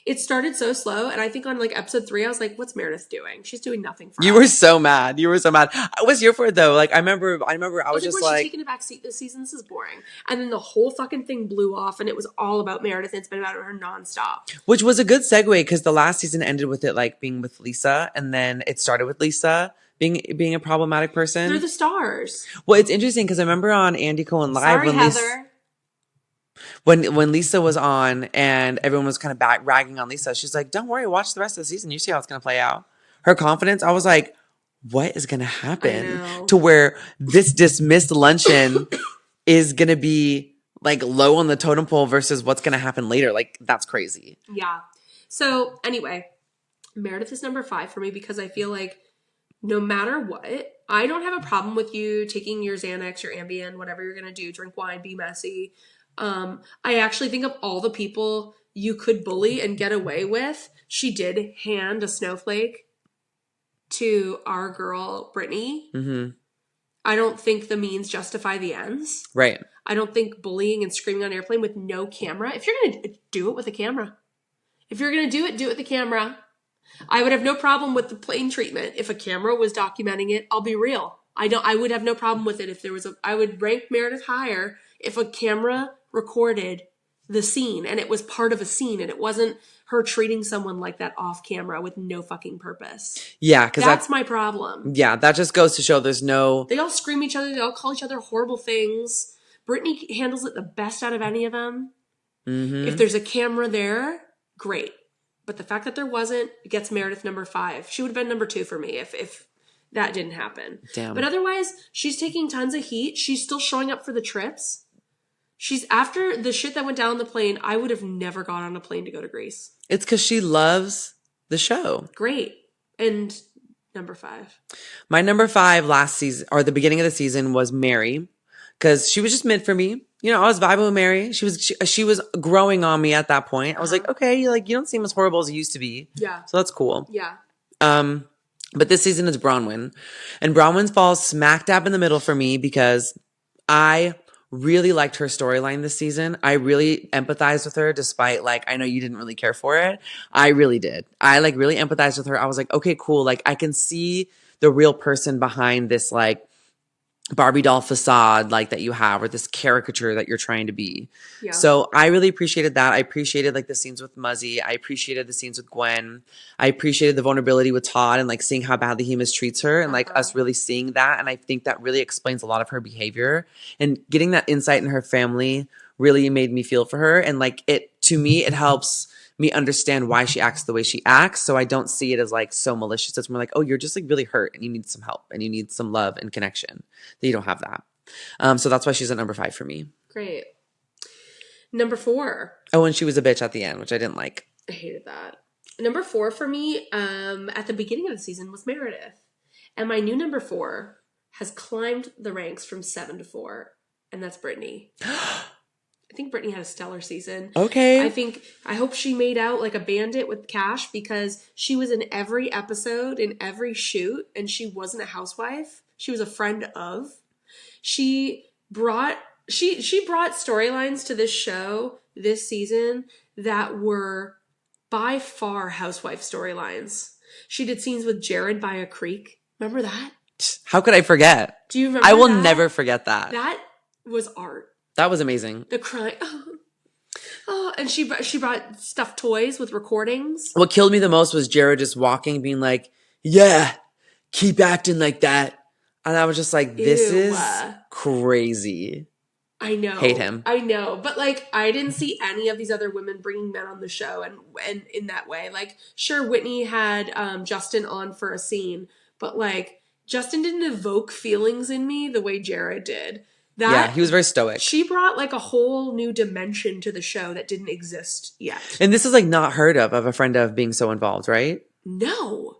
It started so slow, and I think on like episode 3, I was like, "What's Meredith doing? She's doing nothing for us." You were so mad. I was here for it though. Like I remember I was just like, she's taking a back seat this season. This is boring. And then the whole fucking thing blew off, and it was all about Meredith. And it's been about her nonstop. Which was a good segue because the last season ended with it like being with Lisa, and then it started with Lisa being a problematic person. They're the stars. Well, it's interesting because I remember on Andy Cohen Live Sorry, Heather. When Lisa was on and everyone was kind of ragging on Lisa, she's like, don't worry, watch the rest of the season. You see how it's going to play out. Her confidence, I was like, what is going to happen to where this dismissed luncheon is going to be like low on the totem pole versus what's going to happen later? Like, that's crazy. Yeah. So anyway, Meredith is number 5 for me because I feel like no matter what, I don't have a problem with you taking your Xanax, your Ambien, whatever you're going to do, drink wine, be messy. I actually think of all the people you could bully and get away with, she did hand a snowflake to our girl, Brittany. Mm-hmm. I don't think the means justify the ends. Right. I don't think bullying and screaming on an airplane with no camera. If you're going to do it with a camera. If you're going to do it with the camera. I would have no problem with the plane treatment. If a camera was documenting it, I'll be real. I would have no problem with it if there was I would rank Meredith higher if a camera recorded the scene and it was part of a scene and it wasn't her treating someone like that off camera with no fucking purpose. Yeah, because that's my problem. Yeah, that just goes to show there's no... They all scream at each other. They all call each other horrible things. Brittany handles it the best out of any of them. Mm-hmm. If there's a camera there, great. But the fact that there wasn't gets Meredith number 5. She would have been number 2 for me if that didn't happen. Damn. But otherwise, she's taking tons of heat. She's still showing up for the trips. She's after the shit that went down on the plane. I would have never gone on a plane to go to Greece. It's because she loves the show. Great. And number 5. My number 5 last season, or the beginning of the season, was Mary. Because she was just mid for me. You know, I was vibing with Mary. She was growing on me at that point. I was like, okay, like you don't seem as horrible as you used to be. Yeah. So that's cool. Yeah. But this season is Bronwyn. And Bronwyn falls smack dab in the middle for me because I really liked her storyline this season. I really empathized with her despite like, I know you didn't really care for it. I really did. I like really empathized with her. I was like, okay, cool. Like I can see the real person behind this like Barbie doll facade like that you have or this caricature that you're trying to be. Yeah. So I really appreciated that. I appreciated like the scenes with Muzzy. I appreciated the scenes with Gwen. I appreciated the vulnerability with Todd and like seeing how badly he mistreats her and like us really seeing that. And I think that really explains a lot of her behavior and getting that insight in her family really made me feel for her. And like to me, it helps me understand why she acts the way she acts. So I don't see it as like so malicious. It's more like, oh, you're just like really hurt and you need some help and you need some love and connection that you don't have that. So that's why she's at number 5 for me. Great. Number 4. Oh, and she was a bitch at the end, which I didn't like. I hated that. Number 4 for me, at the beginning of the season was Meredith. And my new number 4 has climbed the ranks from 7 to 4. And that's Brittany. I think Brittany had a stellar season. Okay. I hope she made out like a bandit with cash because she was in every episode, in every shoot, and she wasn't a housewife. She was a friend of. She brought storylines to this show this season that were by far housewife storylines. She did scenes with Jared by a creek. Remember that? How could I forget? Do you remember I will that? never forget that. That was art. That was amazing. The crying. Oh, and she brought stuffed toys with recordings. What killed me the most was Jared just walking, being like, yeah, keep acting like that. And I was just like, this is crazy. I know. Hate him. I know. But, like, I didn't see any of these other women bringing men on the show and in that way. Like, sure, Whitney had Justin on for a scene. But, like, Justin didn't evoke feelings in me the way Jared did. Yeah, he was very stoic. She brought, like, a whole new dimension to the show that didn't exist yet. And this is, like, not heard of a friend of being so involved, right? No.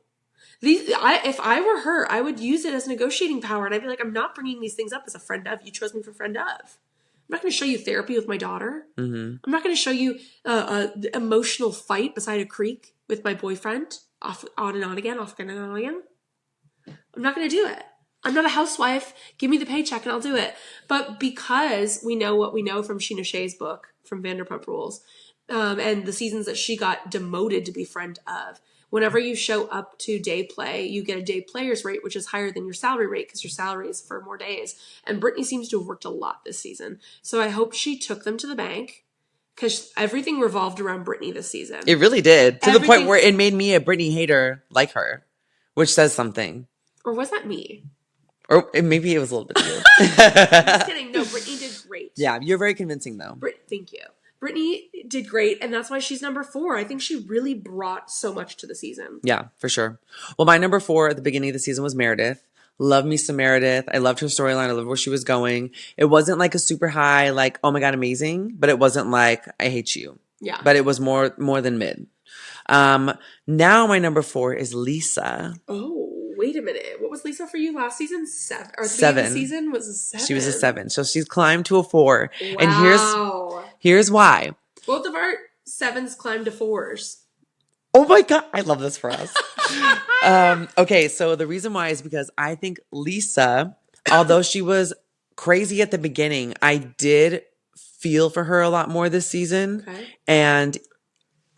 If I were her, I would use it as negotiating power. And I'd be like, I'm not bringing these things up as a friend of. You chose me for friend of. I'm not going to show you therapy with my daughter. I'm not going to show you an emotional fight beside a creek with my boyfriend, off and on again. I'm not going to do it. I'm not a housewife. Give me the paycheck and I'll do it. But because we know what we know from Sheena Shea's book, from Vanderpump Rules, and the seasons that she got demoted to be friend of, whenever you show up to day play, you get a day player's rate, which is higher than your salary rate because your salary is for more days. And Brittany seems to have worked a lot this season. So I hope she took them to the bank because everything revolved around Brittany this season. It really did. To the point where it made me a Brittany hater like her, which says something. Or was that me? Or maybe it was a little bit of you. I'm just kidding. No, Brittany did great. Yeah, you're very convincing though. Thank you. Brittany did great, and that's why she's number 4. I think she really brought so much to the season. Yeah, for sure. Well, my number 4 at the beginning of the season was Meredith. Love me some Meredith. I loved her storyline. I loved where she was going. It wasn't like a super high, like, oh my God, amazing. But it wasn't like, I hate you. Yeah. But it was more than mid. Now my number 4 is Lisa. Oh, wait a minute. What was Lisa for you last season? 7. Or the 7. Season was a 7. She was a 7. So she's climbed to a 4. Wow. And here's why. Both of our 7s climbed to 4s. Oh my God. I love this for us. Okay. So the reason why is because I think Lisa, although she was crazy at the beginning, I did feel for her a lot more this season. Okay. And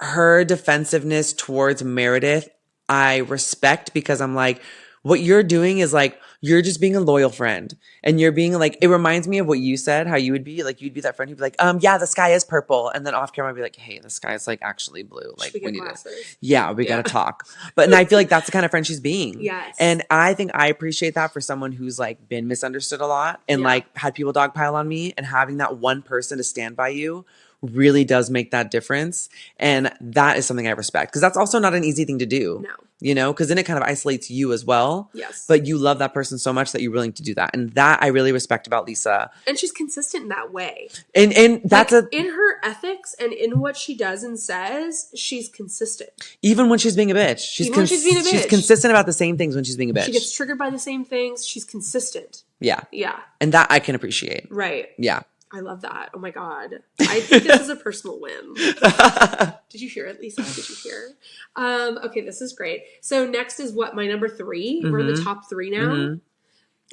her defensiveness towards Meredith, I respect because I'm like, what you're doing is like, you're just being a loyal friend. And you're being like, it reminds me of what you said, how you would be like, you'd be that friend who'd be like, yeah, the sky is purple. And then off camera, I'd be like, hey, the sky is like actually blue. Like, we need to, we got to talk. But and I feel like that's the kind of friend she's being. Yes. And I think I appreciate that for someone who's like been misunderstood a lot and like had people dogpile on me, and having that one person to stand by you really does make that difference. And that is something I respect because that's also not an easy thing to do. No. You know, because then it kind of isolates you as well. Yes. But you love that person so much that you're willing to do that. And that I really respect about Lisa. And she's consistent in that way. And that's like, in her ethics and in what she does and says, she's consistent. Even when she's being a bitch. She's consistent about the same things when she's being a bitch. She gets triggered by the same things. She's consistent. Yeah. Yeah. And that I can appreciate. Right. Yeah. I love that. Oh my God. I think this is a personal win. Did you hear it, Lisa? Did you hear? Okay, this is great. So next is my number 3. Mm-hmm. We're in the top 3 now. Mm-hmm.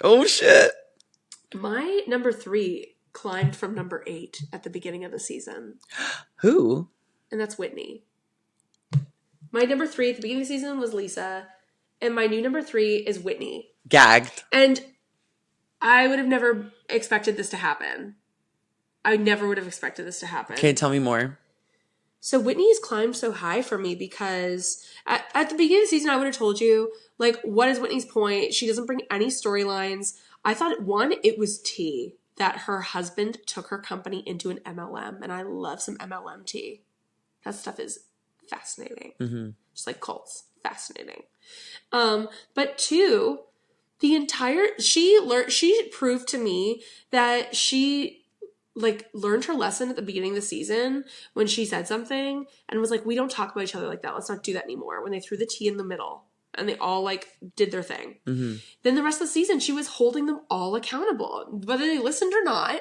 Oh shit. My number 3 climbed from number 8 at the beginning of the season. Who? And that's Whitney. My number 3 at the beginning of the season was Lisa. And my new number 3 is Whitney. Gagged. And I would have never expected this to happen. I never would have expected this to happen. Okay, tell me more. So Whitney's climbed so high for me because at the beginning of the season, I would have told you, like, what is Whitney's point? She doesn't bring any storylines. I thought, one, it was tea that her husband took her company into an MLM. And I love some MLM tea. That stuff is fascinating. Mm-hmm. Just like cults. Fascinating. But 2, she proved to me that she learned her lesson at the beginning of the season when she said something and was like, we don't talk about each other like that. Let's not do that anymore. When they threw the tea in the middle and they all did their thing. Mm-hmm. Then the rest of the season, she was holding them all accountable, whether they listened or not.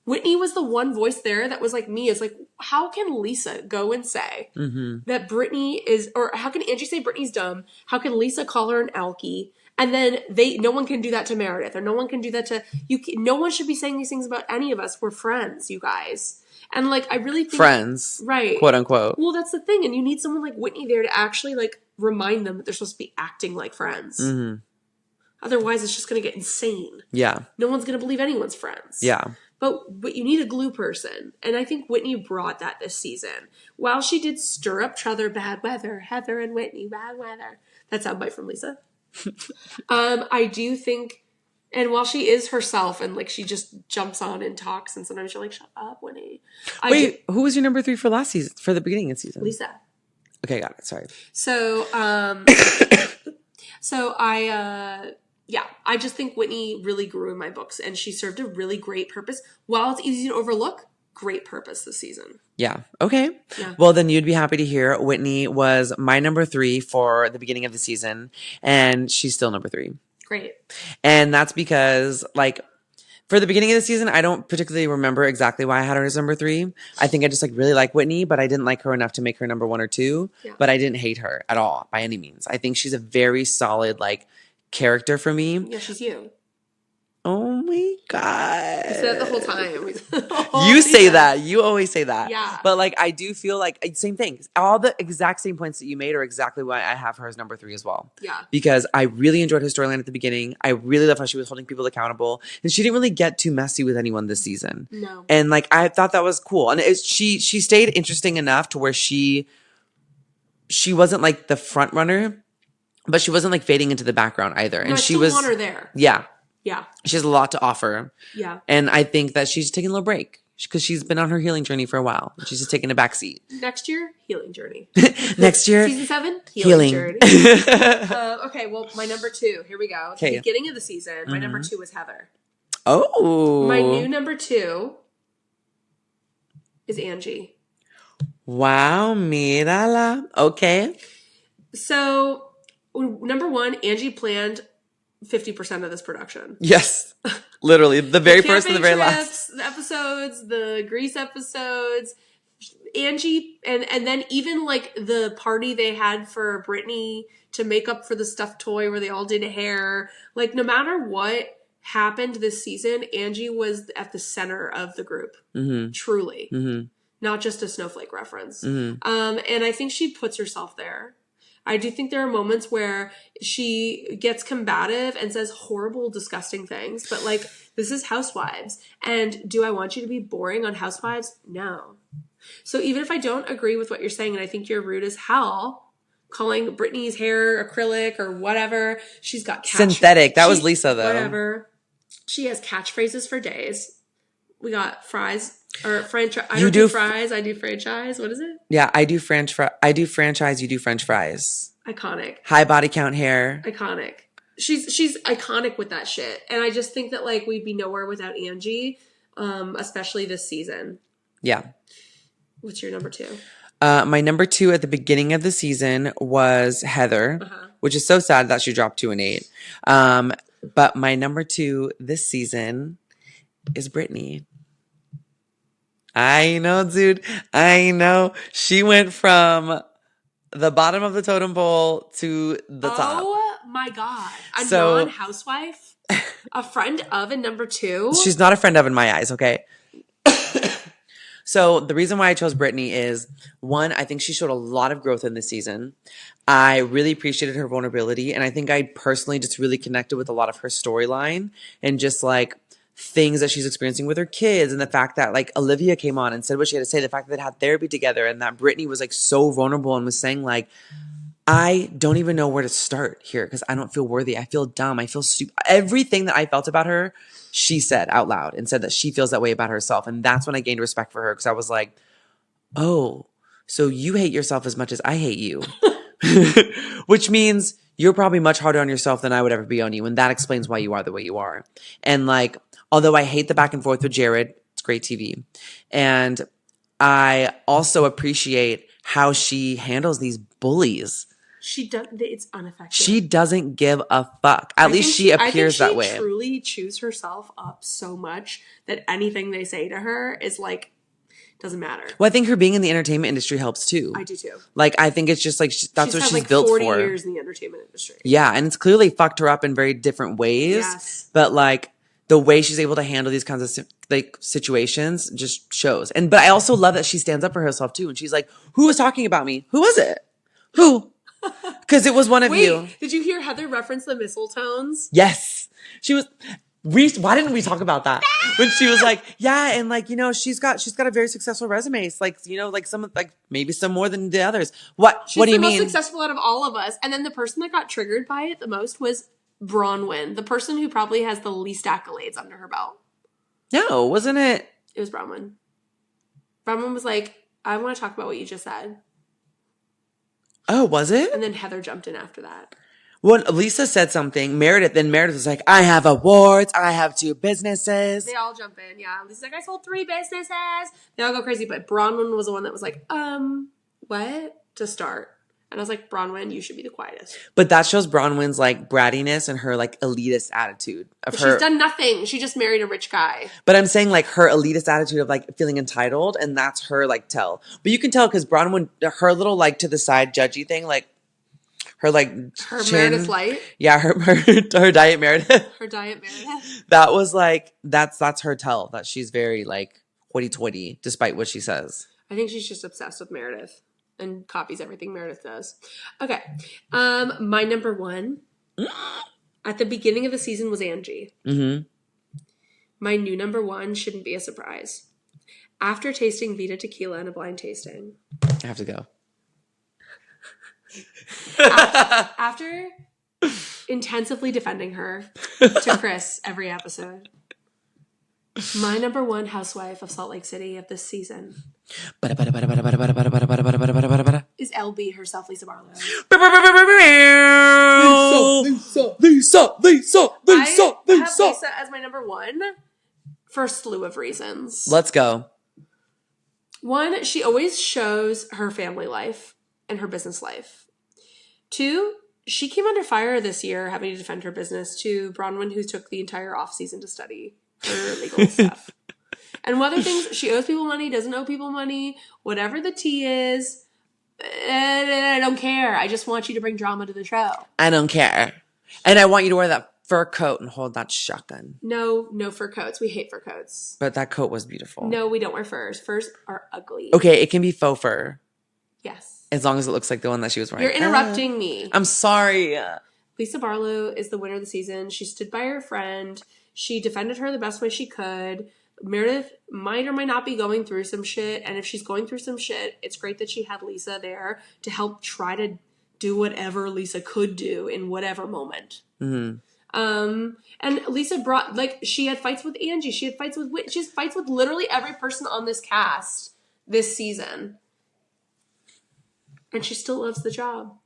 Whitney was the one voice there that was like me. Is like, how can Lisa go and say that Brittany is, or how can Angie say Brittany's dumb? How can Lisa call her an alkie? And then no one can do that to Meredith, or no one can do that to you. No one should be saying these things about any of us. We're friends, you guys. And like, I really think friends, right? Quote unquote. Well, that's the thing, and you need someone like Whitney there to actually like remind them that they're supposed to be acting like friends. Mm-hmm. Otherwise, it's just going to get insane. Yeah, no one's going to believe anyone's friends. Yeah, but you need a glue person, and I think Whitney brought that this season. While she did stir up Trother bad weather, Heather and Whitney bad weather. That's soundbite from Lisa. I do think. And while she is herself and, like, she just jumps on and talks and sometimes you're like, shut up, Winnie. Who was your number 3 for last season, for the beginning of the season? Lisa. Okay, got it. Sorry. So, I just think Whitney really grew in my books and she served a really great purpose. While it's easy to overlook, great purpose this season. Yeah. Okay. Yeah. Well, then you'd be happy to hear Whitney was my number 3 for the beginning of the season and she's still number 3. Great. And that's because, like, for the beginning of the season, I don't particularly remember exactly why I had her as number 3. I think I just, like, really like Whitney, but I didn't like her enough to make her number 1 or 2. Yeah. But I didn't hate her at all, by any means. I think she's a very solid, like, character for me. Yeah, she's you. Oh my God. You said it the whole time. You say that. You always say that. Yeah. But like, I do feel like, same thing. All the exact same points that you made are exactly why I have her as number 3 as well. Yeah. Because I really enjoyed her storyline at the beginning. I really love how she was holding people accountable. And she didn't really get too messy with anyone this season. No. And like, I thought that was cool. And she stayed interesting enough to where she wasn't like the front runner, but she wasn't like fading into the background either. No, And I she still was want her there. Yeah. Yeah. She has a lot to offer. Yeah. And I think that she's taking a little break because she's been on her healing journey for a while. She's just taking a back seat. Next year, healing journey. Next year, Season 7, healing journey. Okay, well, my number 2. Here we go. At the beginning of the season, my number 2 was Heather. Oh. My new number 2 is Angie. Wow, mírala. Okay. So, number 1, Angie planned 50% of this production. Yes. Literally. The very first and the very last. The episodes, the Grease episodes. Angie, and then even like the party they had for Brittany to make up for the stuffed toy where they all did hair. Like, no matter what happened this season, Angie was at the center of the group. Mm-hmm. Truly. Mm-hmm. Not just a snowflake reference. Mm-hmm. And I think she puts herself there. I do think there are moments where she gets combative and says horrible, disgusting things. But, like, this is Housewives. And do I want you to be boring on Housewives? No. So even if I don't agree with what you're saying and I think you're rude as hell, calling Brittany's hair acrylic or whatever, she's got synthetic. That was Lisa, though. Whatever. She has catchphrases for days. We got fries. Or franchise. I don't do fries. I do franchise. What is it? Yeah, I do franchise. You do French fries. Iconic. High body count hair. Iconic. She's iconic with that shit, and I just think that like we'd be nowhere without Angie, especially this season. Yeah. What's your number 2? My number 2 at the beginning of the season was Heather, which is so sad that she dropped to an 8. But my number 2 this season is Brittany. I know, dude. I know. She went from the bottom of the totem pole to the top. Oh my God. A non-housewife? A friend of and number 2? She's not a friend of in my eyes, okay? So the reason why I chose Brittany is, 1, I think she showed a lot of growth in this season. I really appreciated her vulnerability. And I think I personally just really connected with a lot of her storyline and just like things that she's experiencing with her kids, and the fact that like Olivia came on and said what she had to say, the fact that they had therapy together, and that Brittany was like so vulnerable and was saying like, I don't even know where to start here because I don't feel worthy. I feel dumb. I feel stupid. Everything that I felt about her, she said out loud and said that she feels that way about herself. And that's when I gained respect for her because I was like, oh, so you hate yourself as much as I hate you. Which means you're probably much harder on yourself than I would ever be on you. And that explains why you are the way you are. And like, although I hate the back and forth with Jared, it's great TV. And I also appreciate how she handles these bullies. She does. It's unaffected. She doesn't give a fuck. At least she appears that way. She truly chews herself up so much that anything they say to her is like, Doesn't matter. Well, I think her being in the entertainment industry helps too. I do too. Like, I think it's just like that's what she's like built 40 for. years in the entertainment industry. Yeah, and it's clearly fucked her up in very different ways. Yes. But like the way she's able to handle these kinds of like situations just shows. But I also love that she stands up for herself too. And she's like, "Who was talking about me? Who was it? Who?" Because it was one of you. Did you hear Heather reference the mistletones? Yes, she was. Why didn't we talk about that when she was like, yeah, and like, you know, she's got a very successful resume. It's like, you know, like maybe some more than the others. What do you mean? She's the most successful out of all of us. And then the person that got triggered by it the most was Bronwyn, the person who probably has the least accolades under her belt. No, wasn't it? It was Bronwyn. Bronwyn was like, I want to talk about what you just said. Oh, was it? And then Heather jumped in after that. When Lisa said something, Meredith was like, I have awards, I have 2 businesses. They all jump in, yeah. Lisa's like, I sold 3 businesses. They all go crazy, but Bronwyn was the one that was like, what? To start. And I was like, Bronwyn, you should be the quietest. But that shows Bronwyn's like brattiness and her like elitist attitude of her. She's done nothing. She just married a rich guy. But I'm saying like her elitist attitude of like feeling entitled, and that's her like tell. But you can tell because Bronwyn, her little like to the side judgy thing, like her her chin. Meredith light. Yeah, her diet Meredith. Her diet Meredith. That was like that's her tell that she's very like hoity-toity despite what she says. I think she's just obsessed with Meredith and copies everything Meredith does. Okay. My number 1 at the beginning of the season was Angie. Mm-hmm. My new number 1 shouldn't be a surprise. After tasting Vita tequila in a blind tasting. I have to go. After intensively defending her to Chris every episode, my number 1 housewife of Salt Lake City of this season is LB herself, Lisa Barlow. Lisa. I have Lisa as my number 1 for a slew of reasons. Let's go. 1, she always shows her family life and her business life. 2, she came under fire this year having to defend her business to Bronwyn, who took the entire off season to study her legal stuff. And one other things, she owes people money, doesn't owe people money, whatever the tea is, I don't care. I just want you to bring drama to the show. I don't care. And I want you to wear that fur coat and hold that shotgun. No fur coats. We hate fur coats. But that coat was beautiful. No, we don't wear furs. Furs are ugly. Okay, it can be faux fur. Yes. As long as it looks like the one that she was wearing. You're interrupting me. I'm sorry. Lisa Barlow is the winner of the season. She stood by her friend. She defended her the best way she could. Meredith might or might not be going through some shit. And if she's going through some shit, it's great that she had Lisa there to help try to do whatever Lisa could do in whatever moment. Mm-hmm. And Lisa brought, like, she had fights with Angie. She had fights with literally every person on this cast this season. And she still loves the job.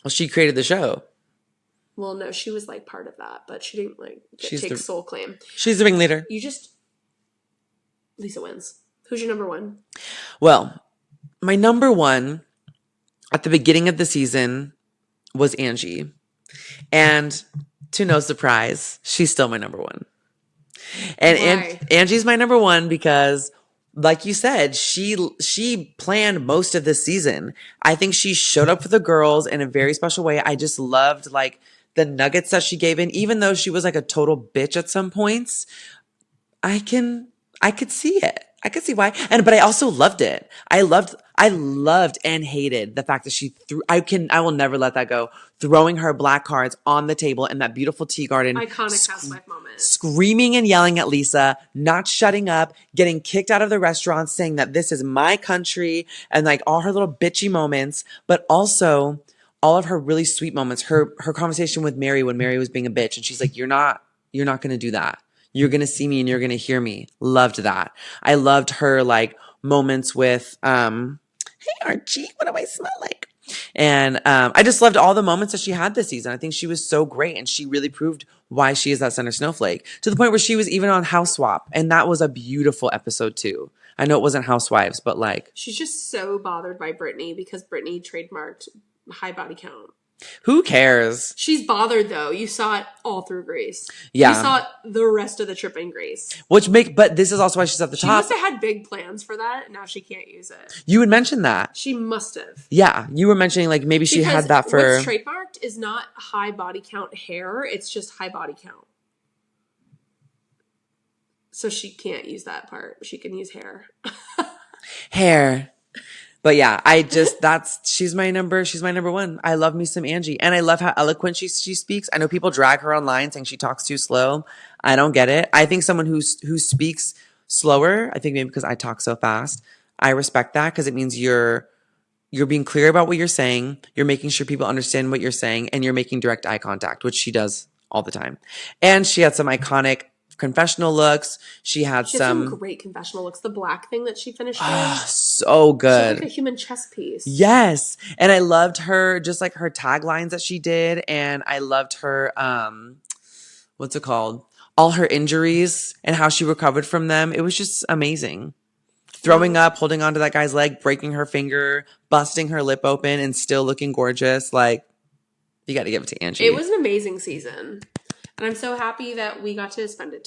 Well, she created the show. Well, no, she was like part of that, but she didn't like take sole claim. She's the ringleader. Lisa wins. Who's your number 1? Well, my number 1 at the beginning of the season was Angie. And to no surprise, she's still my number 1. And Angie's my number 1 because, like you said, she planned most of this season. I think she showed up for the girls in a very special way. I just loved like the nuggets that she gave in, even though she was like a total bitch at some points. I could see it. I could see why. But I also loved it. I loved and hated the fact that she threw, I will never let that go. Throwing her black cards on the table in that beautiful tea garden. Iconic housewife moment. Screaming and yelling at Lisa, not shutting up, getting kicked out of the restaurant, saying that this is my country, and like all her little bitchy moments, but also all of her really sweet moments. Her conversation with Mary when Mary was being a bitch, and she's like, you're not going to do that. You're going to see me and you're going to hear me. Loved that. I loved her like moments with, hey Archie, what do I smell like? And I just loved all the moments that she had this season. I think she was so great, and she really proved why she is that center snowflake, to the point where she was even on House Swap, and that was a beautiful episode too. I know it wasn't Housewives, but like... She's just so bothered by Brittany because Brittany trademarked high body count. Who cares? She's bothered though. You saw it all through Grace. Yeah. You saw it the rest of the trip in Grace. But this is also why she's at the top. She must have had big plans for that, and now she can't use it. You had mentioned that. She must have. Yeah, you were mentioning like maybe she had that for. What's trademarked is not high body count hair; it's just high body count. So she can't use that part. She can use hair. Hair. But yeah, she's my number one. I love me some Angie. And I love how eloquent she speaks. I know people drag her online saying she talks too slow. I don't get it. I think someone who speaks slower, I think maybe because I talk so fast, I respect that because it means you're being clear about what you're saying. You're making sure people understand what you're saying, and you're making direct eye contact, which she does all the time. And she had some iconic confessional looks. She had some great confessional looks. The black thing that she finished with. So good. She like a human chess piece. Yes. And I loved her, just like her taglines that she did. And I loved her, what's it called? All her injuries and how she recovered from them. It was just amazing. Throwing up, holding onto that guy's leg, breaking her finger, busting her lip open, and still looking gorgeous. Like, you got to give it to Angie. It was an amazing season. And I'm so happy that we got to spend it together.